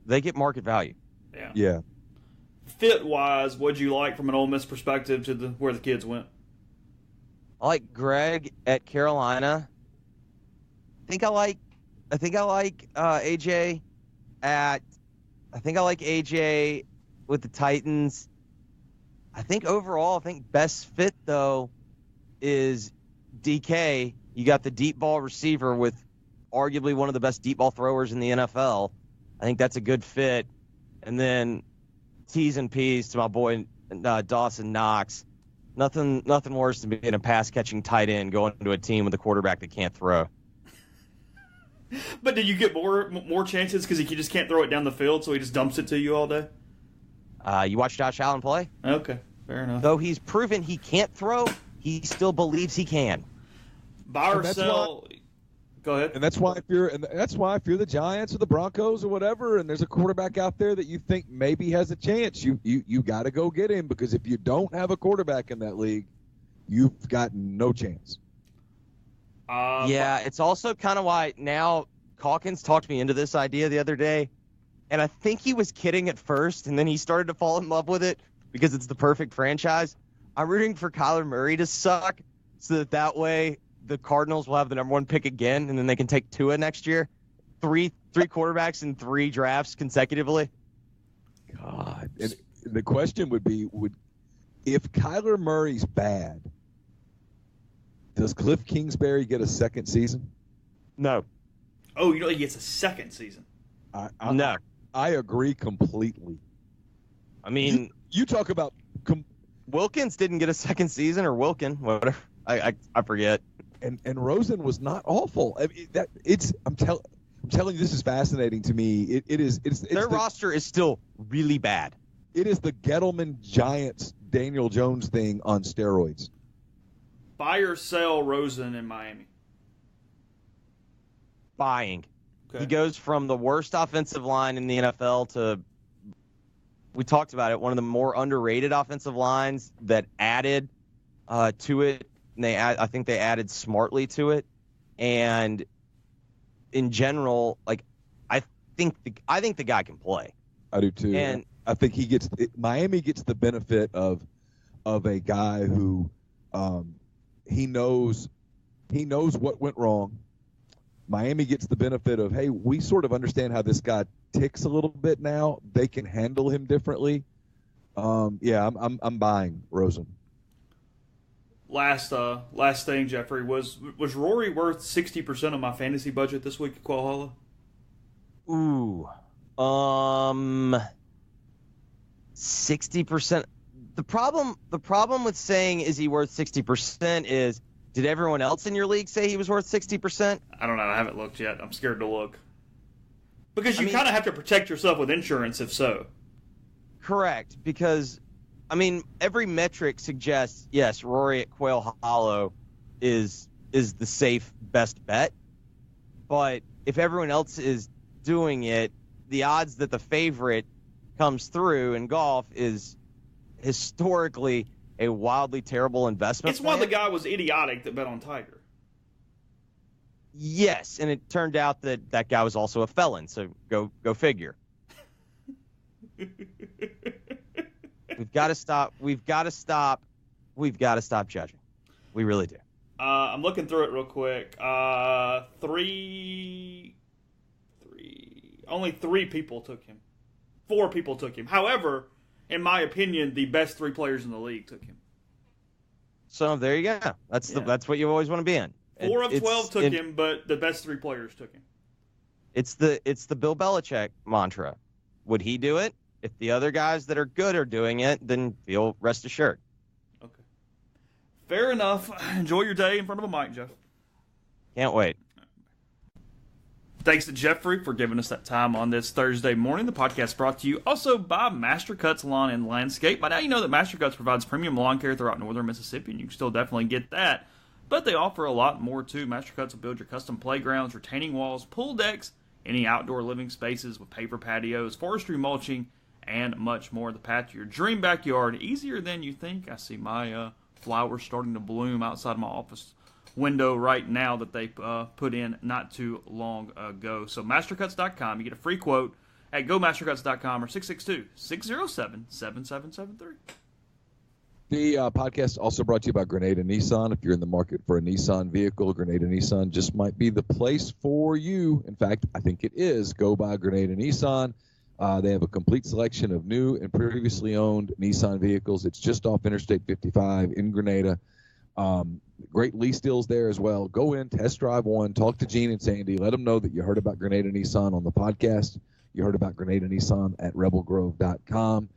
they get market value. Yeah. Fit-wise, what'd you like from an Ole Miss perspective to where the kids went? I like Greg at Carolina. I think I like AJ with the Titans. I think overall, best fit, though, is DK. You got the deep ball receiver with arguably one of the best deep ball throwers in the NFL. I think that's a good fit. And then T's and P's to my boy Dawson Knox. Nothing worse than being a pass-catching tight end going into a team with a quarterback that can't throw. But did you get more chances because he just can't throw it down the field, so he just dumps it to you all day? You watch Josh Allen play? Okay, fair enough. Though he's proven he can't throw, he still believes he can. Buy or sell. Go ahead. And that's why if you're the Giants or the Broncos or whatever, and there's a quarterback out there that you think maybe has a chance, you got to go get him, because if you don't have a quarterback in that league, you've got no chance. Yeah, it's also kind of why now Calkins talked me into this idea the other day, and I think he was kidding at first, and then he started to fall in love with it because it's the perfect franchise. I'm rooting for Kyler Murray to suck so that way the Cardinals will have the number 1 pick again, and then they can take Tua next year. Three quarterbacks in 3 drafts consecutively. God. And the question would be, if Kyler Murray's bad, does Cliff Kingsbury get a second season? No. Oh, he gets a second season? No. I agree completely. I mean, you talk about Wilkins didn't get a second season, or Wilkin, whatever. I forget. And Rosen was not awful. I mean, I'm telling you, this is fascinating to me. It's their roster is still really bad. It is the Gettleman Giants Daniel Jones thing on steroids. Buy or sell Rosen in Miami? Buying. Okay. He goes from the worst offensive line in the NFL to, we talked about it, one of the more underrated offensive lines that added to it. And I think they added smartly to it. And in general, like, I think the guy can play. I do too. And I think Miami gets the benefit of a guy who he knows what went wrong. Miami gets the benefit of, hey, we sort of understand how this guy ticks a little bit now. They can handle him differently. Yeah, I'm buying Rosen. Last thing, Jeffrey, was Rory worth 60% of my fantasy budget this week at Quahala? Ooh, 60%. The problem with saying is he worth 60% is, did everyone else in your league say he was worth 60%? I don't know. I haven't looked yet. I'm scared to look. Because you kind of have to protect yourself with insurance, if so. Correct, because every metric suggests, yes, Rory at Quail Hollow is the safe best bet. But if everyone else is doing it, the odds that the favorite comes through in golf is historically a wildly terrible investment. It's why the guy was idiotic that bet on Tiger. Yes, and it turned out that guy was also a felon, so go figure. We've got to stop judging. We really do. I'm looking through it real quick. Only 3 people took him. 4 people took him. However, in my opinion, the best 3 players in the league took him. So there you go. That's what you always want to be in. 4 of 12 took him, but the best 3 players took him. It's the Bill Belichick mantra. Would he do it? If the other guys that are good are doing it, then feel rest assured. Okay. Fair enough. Enjoy your day in front of a mic, Jeff. Can't wait. Thanks to Jeffrey for giving us that time on this Thursday morning. The podcast brought to you also by Mastercuts Lawn and Landscape. By now you know that Mastercuts provides premium lawn care throughout northern Mississippi, and you can still definitely get that. But they offer a lot more too. Mastercuts will build your custom playgrounds, retaining walls, pool decks, any outdoor living spaces with paver patios, forestry mulching, and much more. The path to your dream backyard, easier than you think. I see my flowers starting to bloom outside my office window right now that they put in not too long ago. So mastercuts.com, you get a free quote at gomastercuts.com or 662-607-7773. The podcast is also brought to you by Grenada Nissan. If you're in the market for a Nissan vehicle, Grenada Nissan just might be the place for you. In fact, I think it is. Go by Grenada Nissan. They have a complete selection of new and previously owned Nissan vehicles. It's just off Interstate 55 in Grenada. Great lease deals there as well. Go in, test drive one, talk to Gene and Sandy. Let them know that you heard about Grenada Nissan on the podcast. You heard about Grenada Nissan at rebelgrove.com.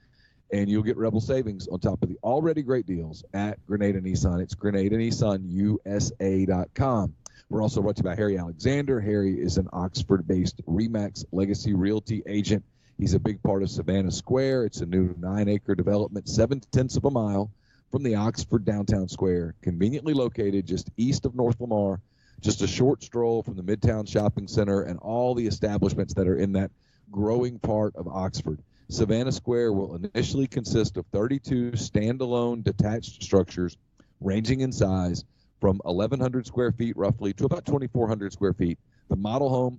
And you'll get Rebel savings on top of the already great deals at Grenada Nissan. It's GrenadaNissanUSA.com. We're also brought to you by Harry Alexander. Harry is an Oxford-based RE/MAX Legacy Realty agent. He's a big part of Savannah Square. It's a new 9-acre development, 7/10 of a mile from the Oxford downtown square, conveniently located just east of North Lamar, just a short stroll from the Midtown Shopping Center and all the establishments that are in that growing part of Oxford. Savannah Square will initially consist of 32 standalone detached structures ranging in size from 1,100 square feet roughly to about 2,400 square feet. The model home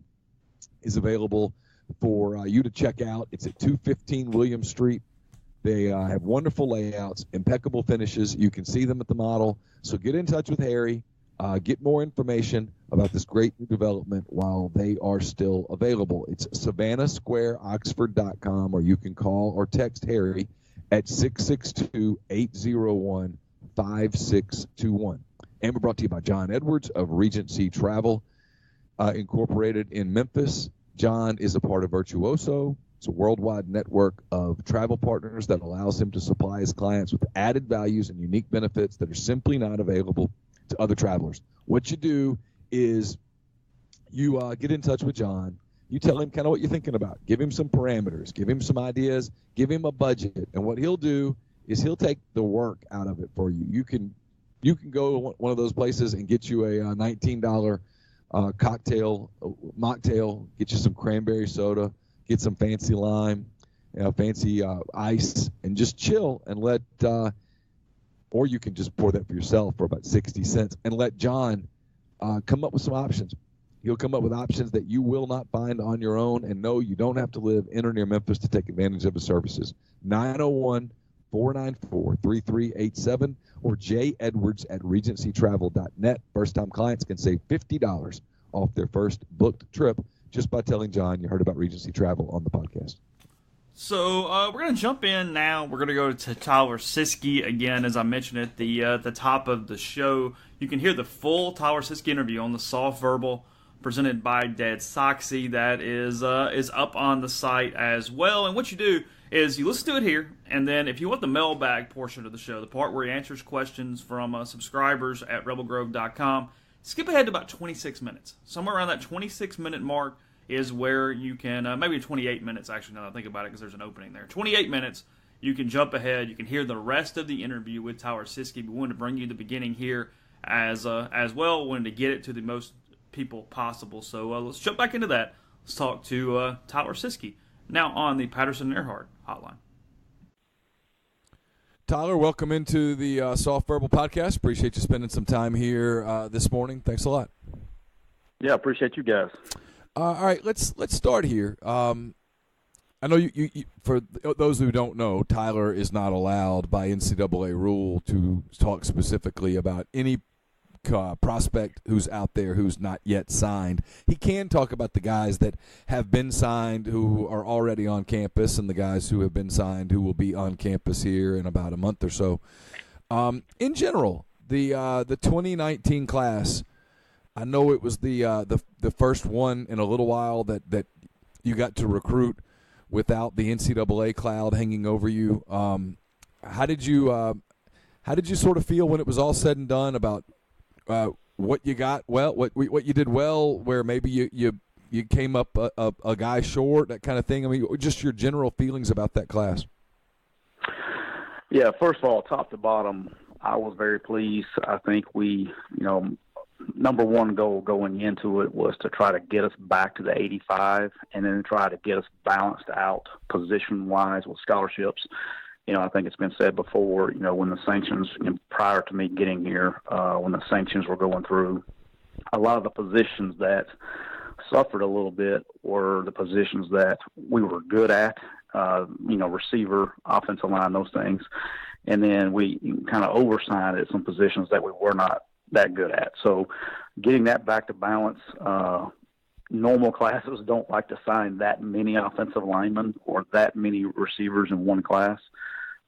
is available for you to check out. It's at 215 William Street. They have wonderful layouts, impeccable finishes. You can see them at the model. So get in touch with Harry. Get more information about this great new development while they are still available. It's SavannahSquareOxford.com, or you can call or text Harry at 662-801-5621. And we're brought to you by John Edwards of Regency Travel Incorporated in Memphis. John is a part of Virtuoso. It's a worldwide network of travel partners that allows him to supply his clients with added values and unique benefits that are simply not available to other travelers. What you do is you get in touch with John. You tell him kind of what you're thinking about. Give him some parameters. Give him some ideas. Give him a budget. And what he'll do is he'll take the work out of it for you. You can go to one of those places and get you a $19 cocktail, mocktail, get you some cranberry soda, get some fancy lime, fancy ice, and just chill and let or you can just pour that for yourself for about 60 cents and let John come up with some options. He'll come up with options that you will not find on your own, and no, you don't have to live in or near Memphis to take advantage of his services. 901-494-3387 or jedwards@regencytravel.net. First-time clients can save $50 off their first booked trip just by telling John you heard about Regency Travel on the podcast. So we're going to jump in now. We're going to go to Tyler Siskey again, as I mentioned at the top of the show. You can hear the full Tyler Siskey interview on the Soft Verbal presented by Dead Soxy. That is up on the site as well. And what you do is you listen to it here, and then if you want the mailbag portion of the show, the part where he answers questions from subscribers at rebelgrove.com, skip ahead to about 26 minutes. Somewhere around that 26-minute mark is where you can, maybe 28 minutes actually, now that I think about it, because there's an opening there. 28 minutes, you can jump ahead. You can hear the rest of the interview with Tyler Siskey. We wanted to bring you the beginning here as well. We wanted to get it to the most people possible. So let's jump back into that. Let's talk to Tyler Siskey now on the Patterson-Earhart hotline. Tyler, welcome into the Soft Verbal podcast. Appreciate you spending some time here this morning. Thanks a lot. Yeah, appreciate you guys. All right, let's start here. I know you for those who don't know, Tyler is not allowed by NCAA rule to talk specifically about any prospect who's out there who's not yet signed. He can talk about the guys that have been signed who are already on campus and the guys who have been signed who will be on campus here in about a month or so. In general, the 2019 class, I know it was the first one in a little while that you got to recruit without the NCAA cloud hanging over you. How did you sort of feel when it was all said and done about what you got well, what you did well, where maybe you came up a guy short, that kind of thing? I mean, just your general feelings about that class. Yeah, first of all, top to bottom, I was very pleased. I think we, number one goal going into it was to try to get us back to the 85 and then try to get us balanced out position-wise with scholarships. I think it's been said before, when the sanctions, prior to me getting here, when the sanctions were going through, a lot of the positions that suffered a little bit were the positions that we were good at, receiver, offensive line, those things. And then we kind of oversigned at some positions that we were not that good at. So getting that back to balance, normal classes don't like to sign that many offensive linemen or that many receivers in one class.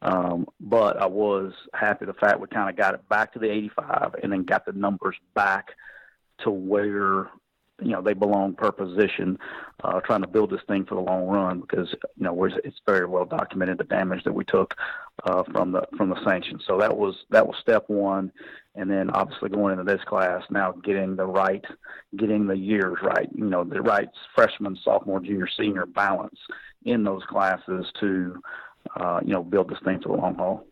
But I was happy the fact we kind of got it back to the 85 and then got the numbers back to where, they belong per position, trying to build this thing for the long run because, it's very well documented the damage that we took from the sanctions. So that was step one. And then obviously going into this class now, getting the years right, the right freshman, sophomore, junior, senior balance in those classes to, build this thing for the long haul.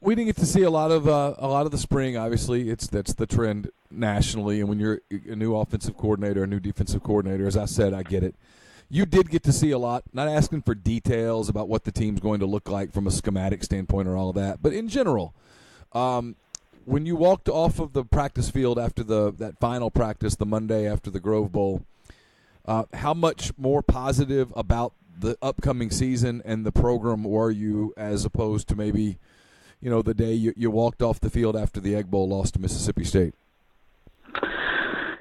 We didn't get to see a lot of the spring. Obviously, that's the trend nationally. And when you're a new offensive coordinator, a new defensive coordinator, as I said, I get it. You did get to see a lot. Not asking for details about what the team's going to look like from a schematic standpoint or all of that, but in general, when you walked off of the practice field after that final practice, the Monday after the Grove Bowl, how much more positive about the upcoming season and the program were you as opposed to maybe the day you walked off the field after the Egg Bowl loss to Mississippi State?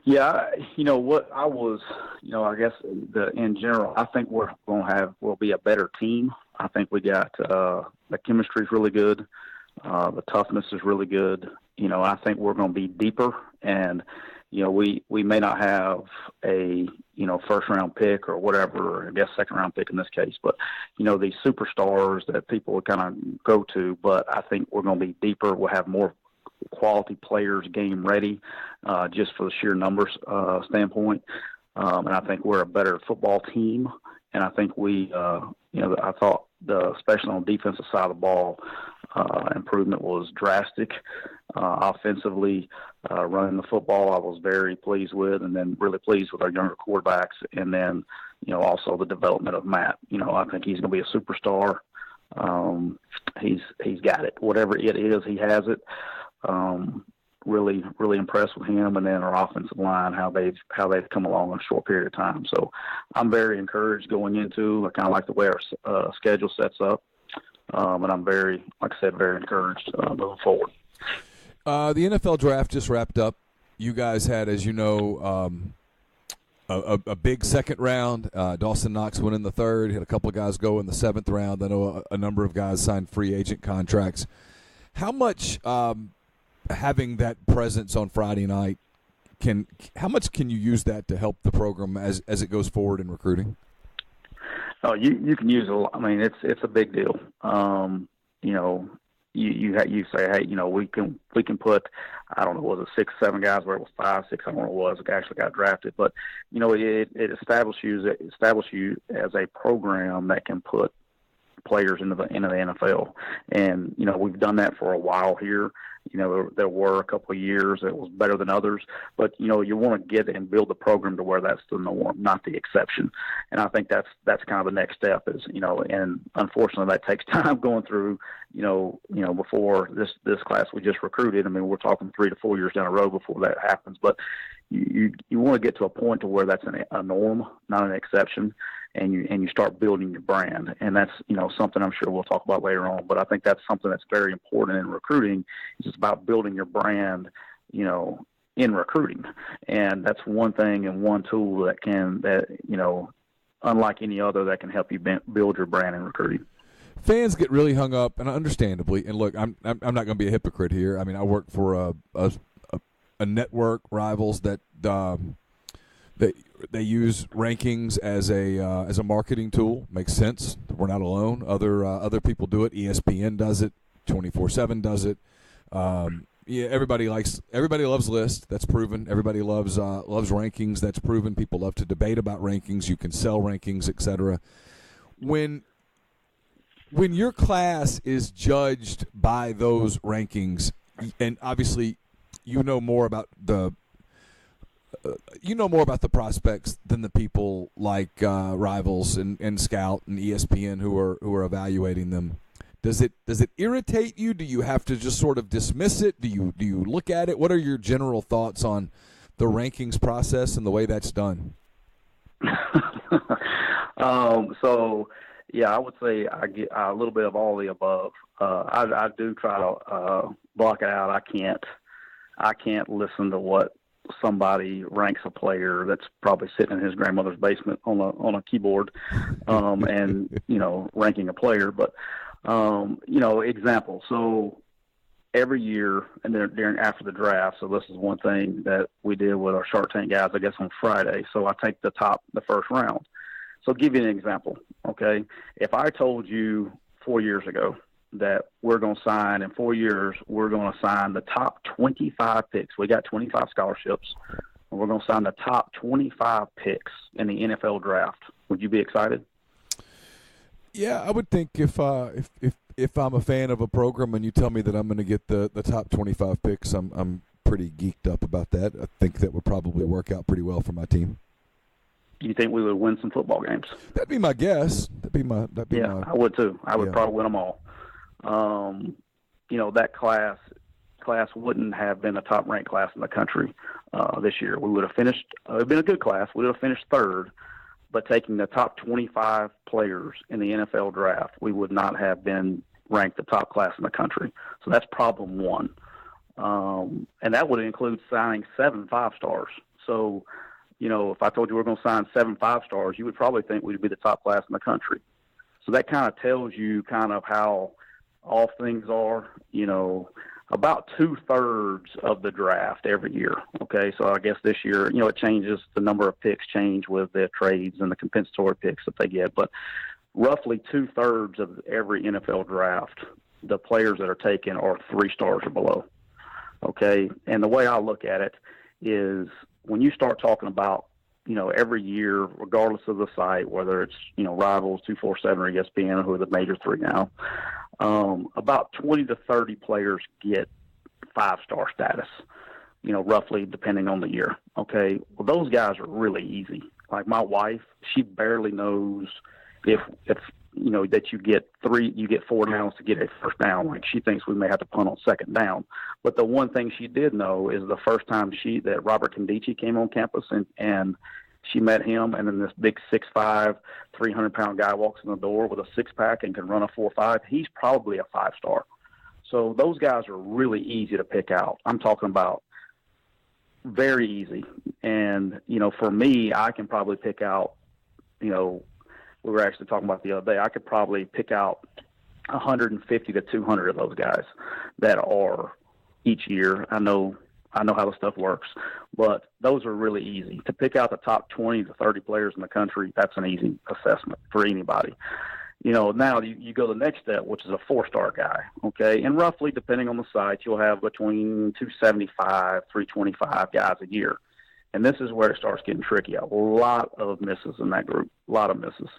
Yeah, what I was, I guess in general, I think we'll be a better team. I think we got the chemistry is really good. The toughness is really good. I think we're going to be deeper, and we may not have a first round pick or whatever, I guess second round pick in this case, but these superstars that people would kind of go to. But I think we're going to be deeper. We'll have more quality players game ready, just for the sheer numbers standpoint. And I think we're a better football team. And I think I thought especially on the defensive side of the ball, improvement was drastic. Offensively, running the football, I was very pleased with, and then really pleased with our younger quarterbacks. And then, also the development of Matt. I think he's going to be a superstar. He's got it. Whatever it is, he has it. Really, really impressed with him, and then our offensive line, how they've come along in a short period of time. So I'm very encouraged going into. I kind of like the way our schedule sets up, and I'm very encouraged moving forward. The NFL draft just wrapped up. You guys had, as you know, a big second round. Dawson Knox went in the third. Had a couple of guys go in the seventh round. I know a number of guys signed free agent contracts. How much having that presence on Friday night how much can you use that to help the program as it goes forward in recruiting? Oh, you can use it a lot. I mean, it's a big deal. You say, hey, we can put, I don't know, was it 6, 7 guys, where it was 5, 6, I don't know what it was, that actually got drafted. But it establishes you as a program that can put players into the NFL. And we've done that for a while here. There were a couple of years that was better than others, but you want to get and build the program to where that's the norm, not the exception. And I think that's kind of the next step is, and unfortunately that takes time going through, before this class we just recruited. I mean, we're talking 3 to 4 years down the road before that happens, but you want to get to a point to where that's a norm, not an exception. And you start building your brand, and that's something I'm sure we'll talk about later on. But I think that's something that's very important in recruiting. It's about building your brand, in recruiting, and that's one thing and one tool that unlike any other, that can help you build your brand in recruiting. Fans get really hung up, and understandably. And look, I'm not going to be a hypocrite here. I mean, I work for a network, Rivals, that. They use rankings as a marketing tool. Makes sense. We're not alone. Other people do it. ESPN does it. 24/7 does it. Everybody loves lists. That's proven. Everybody loves rankings. That's proven. People love to debate about rankings. You can sell rankings, etc. When your class is judged by those rankings, and obviously you know more about the prospects than the people like Rivals and Scout and ESPN who are evaluating them. Does it irritate you? Do you have to just sort of dismiss it? Do you look at it? What are your general thoughts on the rankings process and the way that's done? So yeah, I would say I get a little bit of all the above. I do try to block it out. I can't listen to what somebody ranks a player that's probably sitting in his grandmother's basement on a keyboard, and ranking a player. But example. So every year, and then after the draft. So this is one thing that we did with our Shark Tank guys, I guess, on Friday. So I take the first round. So I'll give you an example. Okay, if I told you 4 years ago that we're going to sign in 4 years, we're going to sign the top 25 picks. We got 25 scholarships, and we're going to sign the top 25 picks in the NFL draft. Would you be excited? Yeah, I would think if I'm a fan of a program and you tell me that I'm going to get the top 25 picks, I'm pretty geeked up about that. I think that would probably work out pretty well for my team. Do you think we would win some football games? That'd be my guess. I would too. I would probably win them all. That class wouldn't have been a top-ranked class in the country this year. We would have finished. It'd been a good class. We would have finished third, but taking the top 25 players in the NFL draft, we would not have been ranked the top class in the country. So that's problem one, and that would include signing 7 5-stars. So, if I told you we're going to sign 7 5-stars, you would probably think we'd be the top class in the country. So that kind of tells you kind of how all things are, about 2/3 of the draft every year. Okay. So I guess this year, it changes. The number of picks change with the trades and the compensatory picks that they get, but roughly 2/3 of every NFL draft, the players that are taken are 3 stars or below. Okay. And the way I look at it is when you start talking about, every year, regardless of the site, whether it's, Rivals, 247 or ESPN, who are the major 3 now, about 20 to 30 players get 5-star status, roughly depending on the year. Okay. Well, those guys are really easy. Like my wife, she barely knows if that you get 4 downs to get a first down. Like she thinks we may have to punt on second down. But the one thing she did know is the first time that Robert Condici came on campus and she met him, and then this big 6'5", 300-pound guy walks in the door with a 6-pack and can run a 4.5. He's probably a 5-star. So those guys are really easy to pick out. I'm talking about very easy. And, for me, I can probably pick out, we were actually talking about the other day, I could probably pick out 150 to 200 of those guys that are each year. I know how the stuff works, but those are really easy. To pick out the top 20 to 30 players in the country, that's an easy assessment for anybody. Now you go to the next step, which is a 4-star guy, okay? And roughly, depending on the site, you'll have between 275, 325 guys a year. And this is where it starts getting tricky. A lot of misses in that group, a lot of misses.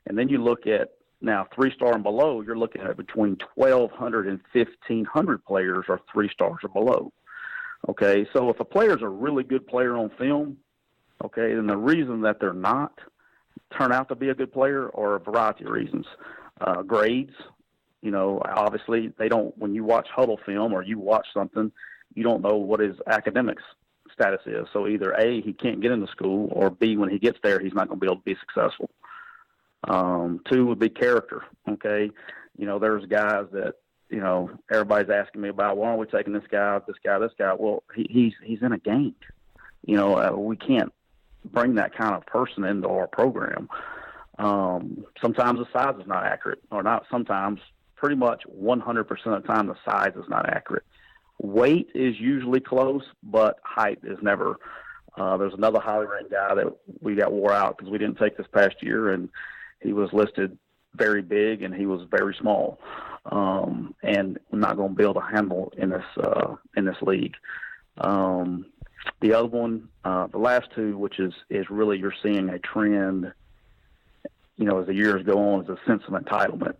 And then you look at, now 3-star and below, you're looking at between 1,200 and 1,500 players are 3 stars or below. Okay, so if a player's a really good player on film, okay, then the reason that they're not turn out to be a good player are a variety of reasons. Grades, obviously they don't, when you watch huddle film or you watch something, you don't know what his academics status is. So either A, he can't get into school, or B, when he gets there, he's not going to be able to be successful. 2 would be character. Okay. There's guys that, everybody's asking me about, why aren't we taking this guy? Well, he's in a gang. We can't bring that kind of person into our program. Sometimes the size is not accurate, or not sometimes, pretty much 100% of the time the size is not accurate. Weight is usually close, but height is never. There's another highly ranked guy that we got wore out because we didn't take this past year, and he was listed very big and he was very small. And we're not going to be able to handle in this league. The other one, the last 2, which is really, you're seeing a trend, as the years go on, is a sense of entitlement.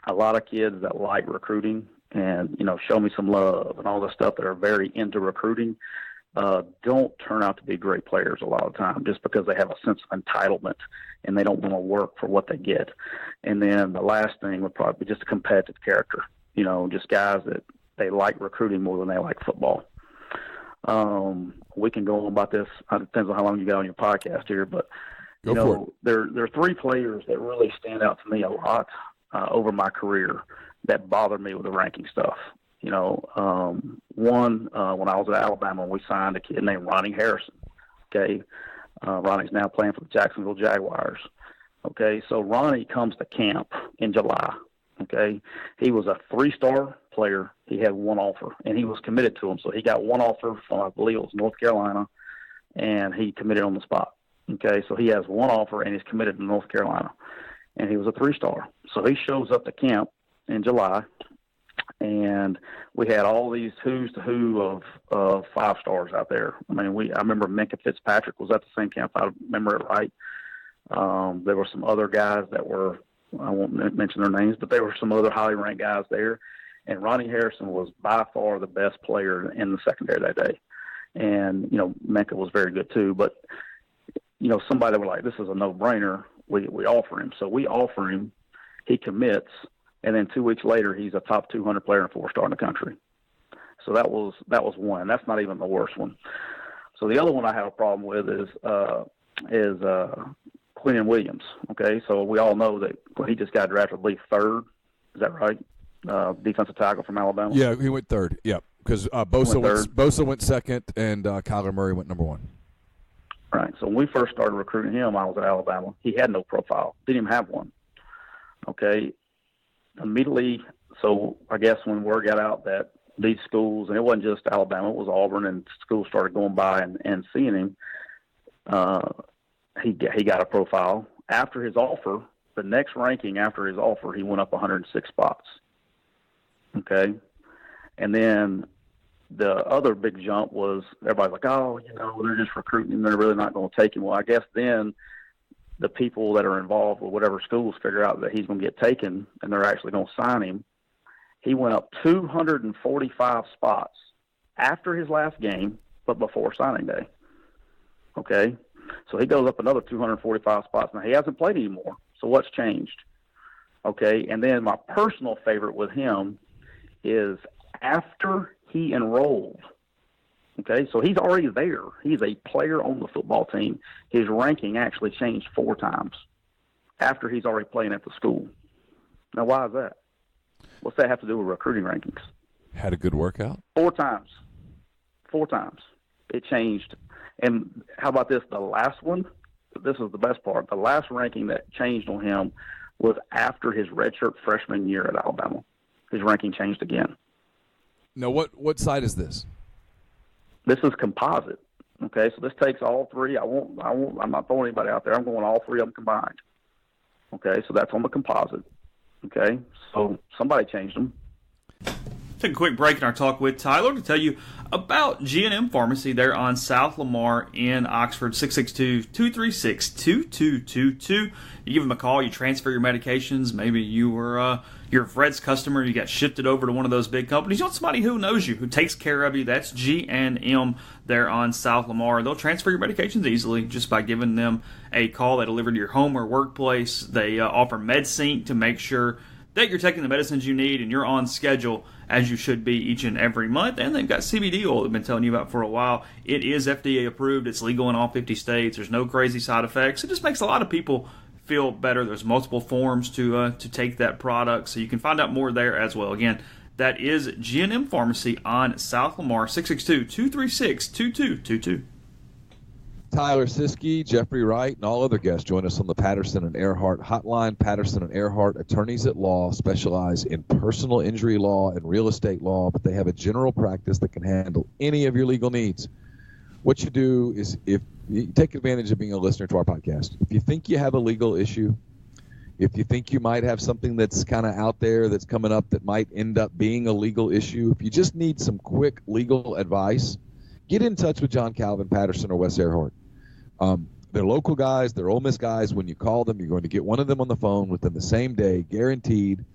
A lot of kids that like recruiting and, show me some love and all the stuff that are very into recruiting, don't turn out to be great players a lot of the time just because they have a sense of entitlement and they don't want to work for what they get. And then the last thing would probably be just a competitive character, just guys that they like recruiting more than they like football. We can go on about this. It depends on how long you got on your podcast here, but there are 3 players that really stand out to me a lot over my career that bother me with the ranking stuff. One, when I was at Alabama, we signed a kid named Ronnie Harrison. Okay. Ronnie's now playing for the Jacksonville Jaguars. Okay. So Ronnie comes to camp in July. Okay. He was a 3-star player. He had one offer, and he was committed to him. So he got one offer from, I believe it was North Carolina, and he committed on the spot. Okay. So he has one offer, and he's committed to North Carolina, and he was a 3-star. So he shows up to camp in July, and we had all these who's to who of 5-stars out there. I remember Minkah Fitzpatrick was at the same camp. I remember it right. There were some other guys that were, I won't mention their names, but there were some other highly ranked guys there. And Ronnie Harrison was by far the best player in the secondary that day. And, Minkah was very good too. But, somebody that were like, this is a no-brainer. We offer him. So we offer him. He commits. And then 2 weeks later, he's a top 200 player and 4-star in the country. So that was one. That's not even the worst one. So the other one I have a problem with is Quentin Williams. Okay, so we all know that he just got drafted, I believe, 3rd. Is that right? Defensive tackle from Alabama. Yeah, he went 3rd. Yeah, because Bosa went 2nd, and Kyler Murray went number 1. Right. So when we first started recruiting him, I was at Alabama. He had no profile. Didn't even have one. Okay. Immediately, so I guess when word got out that these schools, and it wasn't just Alabama, it was Auburn, and schools started going by and seeing him, he got a profile. After his offer, the next ranking after his offer, he went up 106 spots. Okay? And then the other big jump was everybody's like, they're just recruiting him. They're really not going to take him. Well, I guess then the people that are involved with whatever schools figure out that he's going to get taken and they're actually going to sign him. He went up 245 spots after his last game, but before signing day. Okay? So he goes up another 245 spots. Now, he hasn't played anymore, so what's changed? Okay? And then my personal favorite with him is after he enrolled. Okay, so he's already there. He's a player on the football team. His ranking actually changed 4 times after he's already playing at the school. Now, why is that? What's that have to do with recruiting rankings? Had a good workout? 4 times. 4 times. It changed. And how about this? The last one, this is the best part. The last ranking that changed on him was after his redshirt freshman year at Alabama. His ranking changed again. Now, what site is this? This is composite. Okay, so this takes all 3. I'm not throwing anybody out there. I'm going all 3 of them combined. Okay, so that's on the composite. Okay, so somebody changed them. Take a quick break in our talk with Tyler to tell you about G&M Pharmacy there on South Lamar in Oxford, 662-236-2222. You give them a call, you transfer your medications. Maybe you were you're a Fred's customer, you got shifted over to one of those big companies. You want somebody who knows you, who takes care of you. That's G&M there on South Lamar. They'll transfer your medications easily just by giving them a call. They deliver to your home or workplace. They offer MedSync to make sure that you're taking the medicines you need and you're on schedule as you should be each and every month. And they've got CBD oil they've been telling you about for a while. It is FDA approved. It's legal in all 50 states. There's no crazy side effects. It just makes a lot of people feel better. There's multiple forms to take that product, so you can find out more there as well. Again, that is G&M Pharmacy on South Lamar, 662-236-2222. Tyler Siskey, Jeffrey Wright, and all other guests join us on the Patterson and Earhart hotline. Patterson and Earhart, attorneys at law, specialize in personal injury law and real estate law, but they have a general practice that can handle any of your legal needs. What you do is, if you take advantage of being a listener to our podcast, if you think you have a legal issue, if you think you might have something that's kind of out there that's coming up that might end up being a legal issue, if you just need some quick legal advice, get in touch with John Calvin Patterson or Wes Earhart. They're local guys. They're Ole Miss guys. When you call them, you're going to get one of them on the phone within the same day, guaranteed.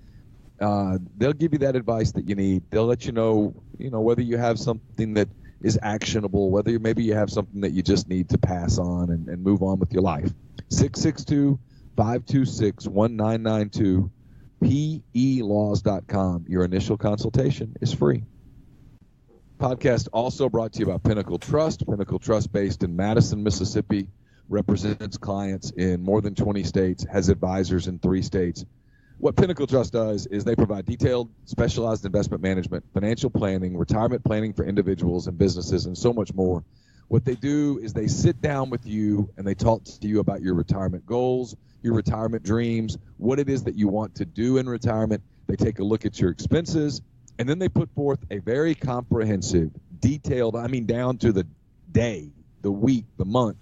They'll give you that advice that you need. They'll let you know, whether you have something that is actionable, whether maybe you have something that you just need to pass on and move on with your life. 662-526-1992, PElaws.com. Your initial consultation is free. Podcast also brought to you by Pinnacle Trust. Pinnacle Trust, based in Madison, Mississippi, represents clients in more than 20 states, has advisors in 3 states. what Pinnacle Trust does is they provide detailed, specialized investment management, financial planning, retirement planning for individuals and businesses, and so much more. What they do is they sit down with you and they talk to you about your retirement goals, your retirement dreams, what it is that you want to do in retirement. They take a look at your expenses, and then they put forth a very comprehensive, detailed, I mean down to the day, the week, the month,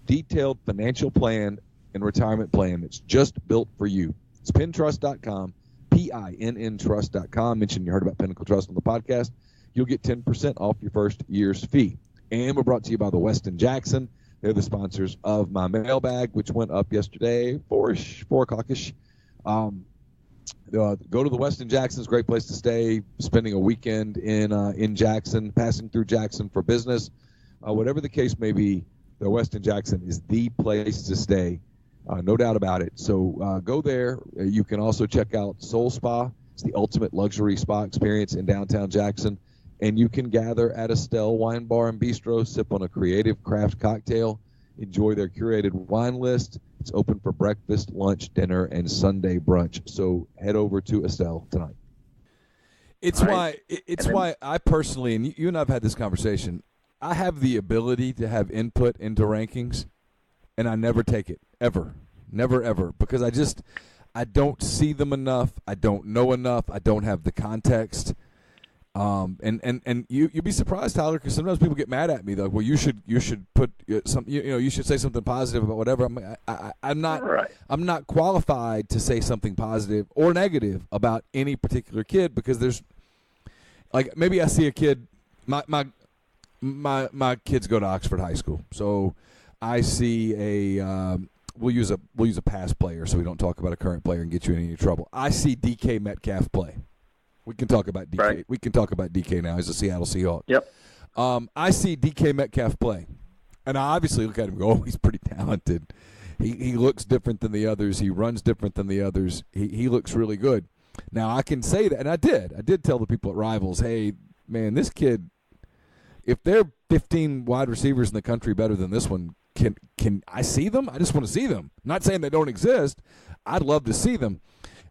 detailed financial plan and retirement plan that's just built for you. It's pintrust.com, PINN trust.com. Mention you heard about Pinnacle Trust on the podcast. You'll get 10% off your first year's fee. And we're brought to you by the Westin Jackson. They're the sponsors of my mailbag, which went up yesterday, 4 o'clock-ish. Go to the Westin Jackson. It's a great place to stay, spending a weekend in Jackson, passing through Jackson for business. Whatever the case may be, the Westin Jackson is the place to stay. No doubt about it. So go there. You can also check out Soul Spa. It's the ultimate luxury spa experience in downtown Jackson. And you can gather at Estelle Wine Bar and Bistro, sip on a creative craft cocktail, enjoy their curated wine list. It's open for breakfast, lunch, dinner, and Sunday brunch. So head over to Estelle tonight. It's why I personally, and you and I have had this conversation, I have the ability to have input into rankings, and I never take it, ever. Never, ever. Because I don't see them enough. I don't know enough. I don't have the context. And you'd be surprised, Tyler, because sometimes people get mad at me. They're like, well, you should put some, you should say something positive about whatever. I'm not qualified to say something positive or negative about any particular kid, because there's, like, maybe I see a kid, my kids go to Oxford High School, so I see we'll use a past player so we don't talk about a current player and get you in any trouble. I see DK Metcalf play. We can talk about DK. Right. We can talk about DK now. He's a Seattle Seahawk. Yep. I see DK Metcalf play, and I obviously look at him and go, oh, he's pretty talented. He looks different than the others. He runs different than the others. He looks really good. Now, I can say that, and I did tell the people at Rivals, hey, man, this kid, if there are 15 wide receivers in the country better than this one, can I see them? I just want to see them. I'm not saying they don't exist. I'd love to see them.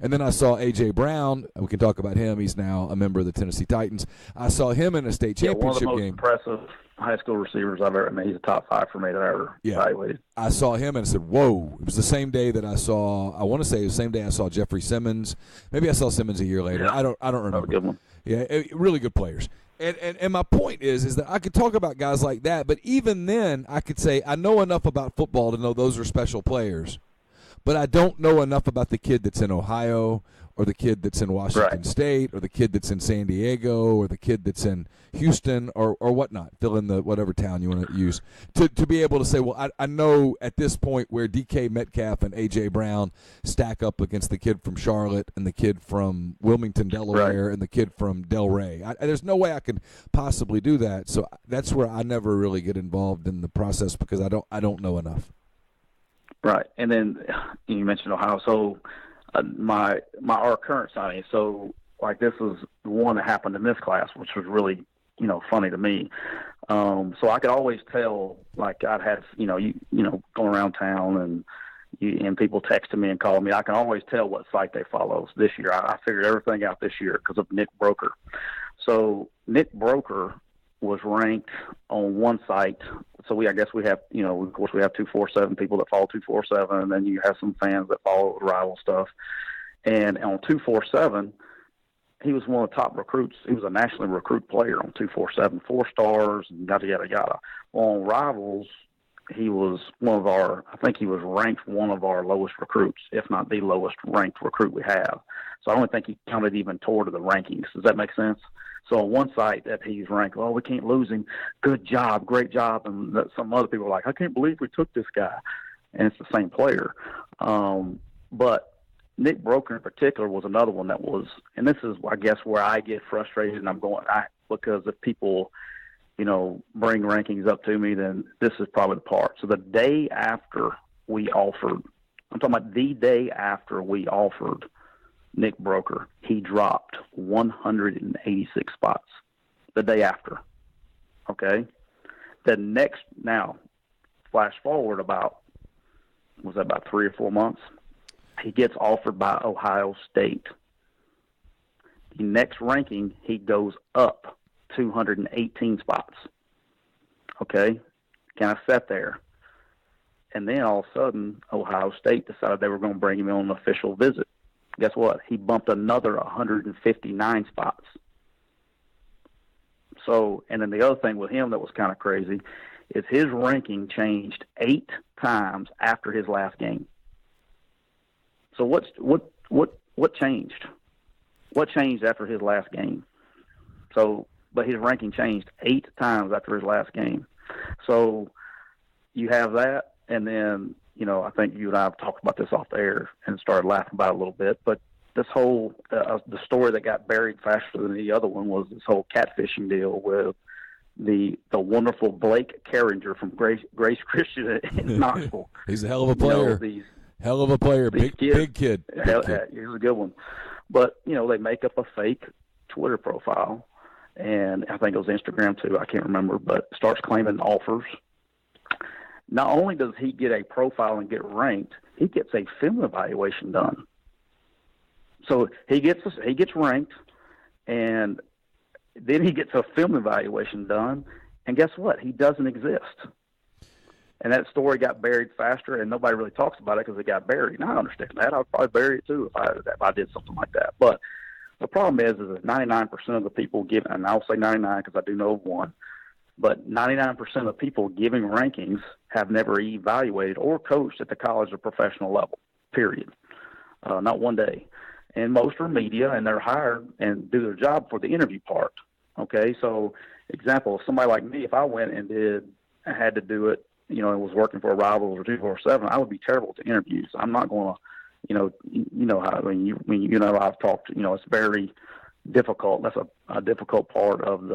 And then I saw A.J. Brown. We can talk about him. He's now a member of the Tennessee Titans. I saw him in a state championship game. One of the most impressive high school receivers I've ever – I mean, he's a top 5 for me that I ever evaluated. I saw him and I said, whoa. It was the same day that I saw – I want to say it was the same day I saw Jeffrey Simmons. Maybe I saw Simmons a year later. Yeah. I don't remember. That was a good one. Yeah, really good players. And my point is that I could talk about guys like that, but even then I could say I know enough about football to know those are special players. But I don't know enough about the kid that's in Ohio, or the kid that's in Washington State, or the kid that's in San Diego, or the kid that's in Houston, or whatnot. Fill in the whatever town you want to use. To be able to say, well, I know at this point where DK Metcalf and A.J. Brown stack up against the kid from Charlotte and the kid from Wilmington, Delaware, and the kid from Delray. There's no way I could possibly do that. So that's where I never really get involved in the process, because I don't know enough. Right, and then you mentioned Ohio. So our current signing. So like this was the one that happened in this class, which was really funny to me. So I could always tell. Like I'd have going around town and people texting me and calling me. I can always tell what site they follow. So this year I figured everything out this year because of Nick Broker. So Nick Broker was ranked on one site. So we have, of course we have 247 people that follow 247, and then you have some fans that follow Rival stuff. And on 247, he was one of the top recruits. He was a nationally recruited player on 247, 4 stars, and yada, yada, yada. Well, on Rivals, he was I think he was ranked one of our lowest recruits, if not the lowest ranked recruit we have. So I don't think he counted even toward the rankings. Does that make sense? So on one site that he's ranked, well, we can't lose him. Good job, great job. And some other people are like, I can't believe we took this guy. And it's the same player. But Nick Broker in particular was another one that was, and this is, I guess, where I get frustrated, and I'm going, because if people, bring rankings up to me, then this is probably the part. So the day after we offered, I'm talking about the day after we offered Nick Broker, he dropped 186 spots the day after. Okay? Now, flash forward about 3 or 4 months, he gets offered by Ohio State. The next ranking, he goes up 218 spots. Okay? Kind of sat there. And then all of a sudden, Ohio State decided they were going to bring him on an official visit. Guess what? He bumped another 159 spots. So, and then the other thing with him that was kind of crazy is his ranking changed 8 times after his last game. So what changed? What changed after his last game? So, but his ranking changed 8 times after his last game. So you have that, and then, you know, I think you and I have talked about this off the air and started laughing about it a little bit, but this whole, the story that got buried faster than the other one was this whole catfishing deal with the wonderful Blake Carringer from Grace Christian in Knoxville. He's a hell of a player. Hell of a player. Big kid. He's a good one. But, you know, they make up a fake Twitter profile, and I think it was Instagram too, I can't remember, but starts claiming offers. Not only does he get a profile and get ranked, he gets a film evaluation done. So he gets ranked, and then he gets a film evaluation done, and guess what? He doesn't exist. And that story got buried faster, and nobody really talks about it because it got buried. And I understand that. I'd probably bury it too if I did something like that. But the problem is that 99% of the people give, and I'll say 99 because I do know of one, but 99% of the people giving rankings have never evaluated or coached at the college or professional level, period. Not one day. And most are media, and they're hired and do their job for the interview part. Okay, so example, somebody like me, if I went and had to do it, you know, and was working for a Rivals or 247, I would be terrible at the interviews. I'm not going to, you know how, when you know, I've talked, you know, it's very difficult. That's a difficult part of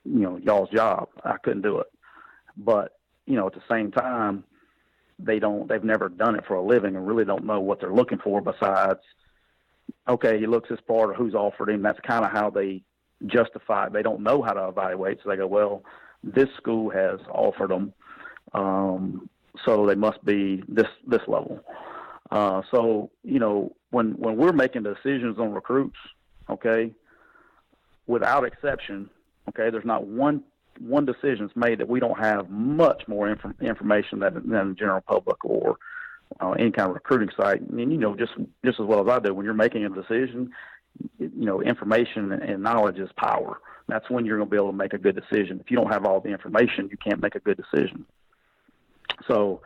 you know, y'all's job. I couldn't do it. But, you know, at the same time, they've never done it for a living and really don't know what they're looking for besides, okay, he looks this part or who's offered him. That's kind of how they justify it. They don't know how to evaluate, so they go, well, this school has offered them, so they must be this level. So, you know, when we're making decisions on recruits, okay, without exception, okay, there's not one decision's made that we don't have much more information than the general public or any kind of recruiting site. I mean, you know, just as well as I do, when you're making a decision, you know, information and knowledge is power. That's when you're going to be able to make a good decision. If you don't have all the information, you can't make a good decision. So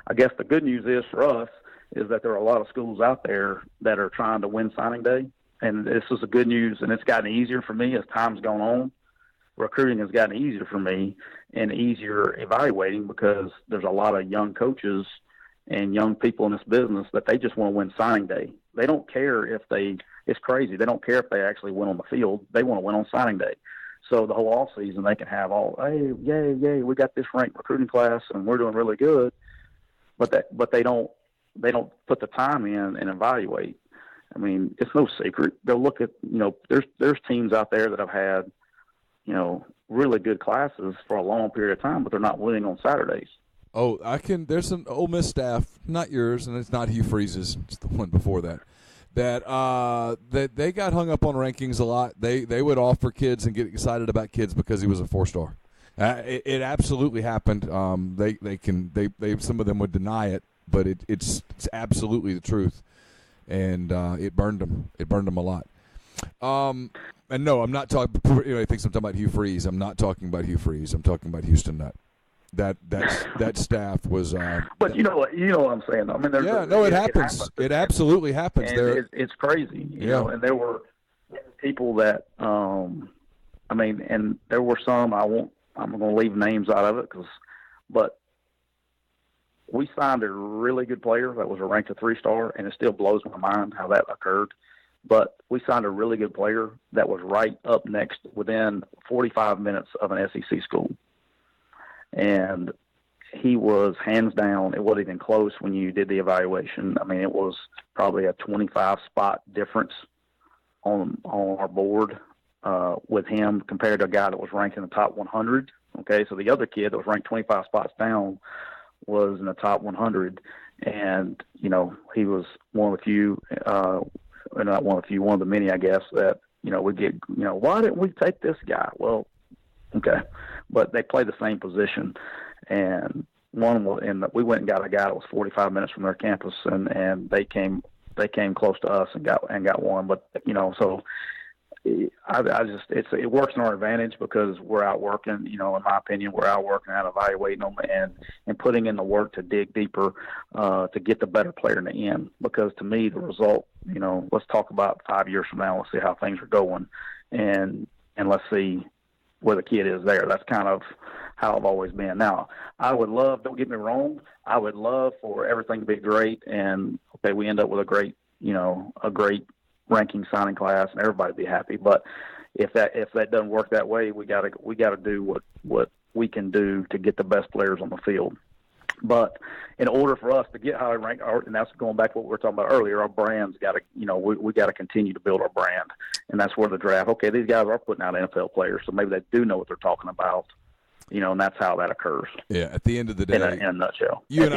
I guess the good news is for us is that there are a lot of schools out there that are trying to win signing day. And this is the good news, and it's gotten easier for me as time's gone on. Recruiting has gotten easier for me and easier evaluating because there's a lot of young coaches and young people in this business that they just want to win signing day. They don't care it's crazy. They don't care if they actually win on the field. They want to win on signing day. So the whole off season, they can have hey, yay, we got this ranked recruiting class and we're doing really good. But they don't put the time in and evaluate. I mean, it's no secret. Go look at, you know, there's teams out there that have had, you know, really good classes for a long period of time, but they're not winning on Saturdays. Oh, there's an Ole Miss staff, not yours, and it's not Hugh Freeze's, it's the one before that they got hung up on rankings a lot. They would offer kids and get excited about kids because he was a 4-star. It absolutely happened. They some of them would deny it, but it's absolutely the truth, and it burned them. It burned them a lot. And no, I'm not talking. Anybody thinks I'm talking about Hugh Freeze. I'm not talking about Hugh Freeze. I'm talking about Houston Nutt. That staff was. But you know what I'm saying. I mean, it happens. It absolutely happens. It's crazy, you know. And there were people that, I mean, and there were some. I'm going to leave names out of it but we signed a really good player that was ranked a 3-star, and it still blows my mind how that occurred. But we signed a really good player that was right up next within 45 minutes of an SEC school. And he was hands down, it wasn't even close when you did the evaluation. I mean, it was probably a 25-spot difference on our board with him compared to a guy that was ranked in the top 100. Okay, so the other kid that was ranked 25 spots down was in the top 100. And, you know, he was one of the few, not one of the few, one of the many, I guess, that, you know, we get, you know, why didn't we take this guy? Well, okay. But they play the same position. And we went and got a guy that was 45 minutes from their campus, and they came close to us and got one. But, you know, so it works in our advantage because we're out working, you know, in my opinion, we're out working out, evaluating them and putting in the work to dig deeper, to get the better player in the end. Because to me, the result, you know, let's talk about 5 years from now. Let's see how things are going and let's see where the kid is there. That's kind of how I've always been. Now, I would love, don't get me wrong, I would love for everything to be great and, okay, we end up with a great ranking signing class and everybody be happy. But if that doesn't work that way, we gotta do what we can do to get the best players on the field. But in order for us to get highly ranked, and that's going back to what we were talking about earlier, our brand's got to, you know, we got to continue to build our brand, and that's where the draft. Okay, these guys are putting out NFL players, so maybe they do know what they're talking about, you know, and that's how that occurs. Yeah, at the end of the day, in a nutshell. You and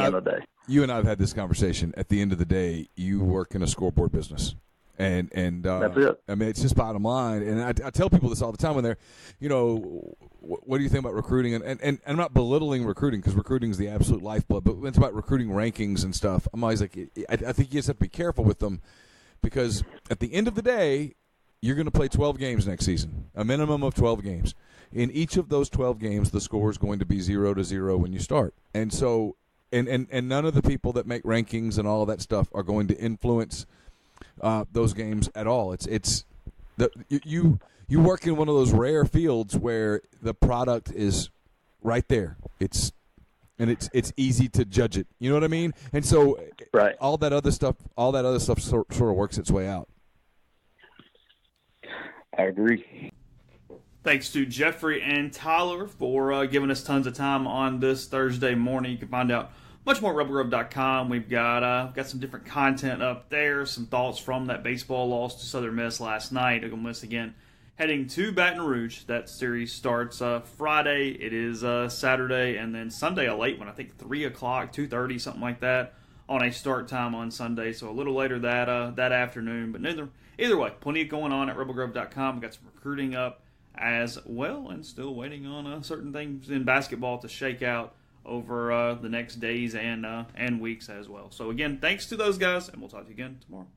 I have had this conversation. At the end of the day, you work in a scoreboard business. And that's it. I mean, it's just bottom line. And I tell people this all the time when they're, you know, what do you think about recruiting? And I'm not belittling recruiting because recruiting is the absolute lifeblood. But when it's about recruiting rankings and stuff, I'm always like, I think you just have to be careful with them because at the end of the day, you're going to play 12 games next season, a minimum of 12 games. In each of those 12 games, the score is going to be 0-0 when you start. And so, and none of the people that make rankings and all of that stuff are going to influence those games at all. You work in one of those rare fields where the product is right there. It's easy to judge it. You know what I mean? And so right. all that other stuff sort of works its way out. I agree. Thanks to Jeffrey and Tyler for giving us tons of time on this Thursday morning. You can find out much more at rebelgrove.com. We've got some different content up there, some thoughts from that baseball loss to Southern Miss last night. Southern Miss again heading to Baton Rouge. That series starts Friday. It is Saturday, and then Sunday a late one. I think 3 o'clock, 2:30, something like that, on a start time on Sunday. So a little later that afternoon. But either way, plenty going on at rebelgrove.com. We've got some recruiting up as well, and still waiting on certain things in basketball to shake out over the next days and weeks as well. So again, thanks to those guys, and we'll talk to you again tomorrow.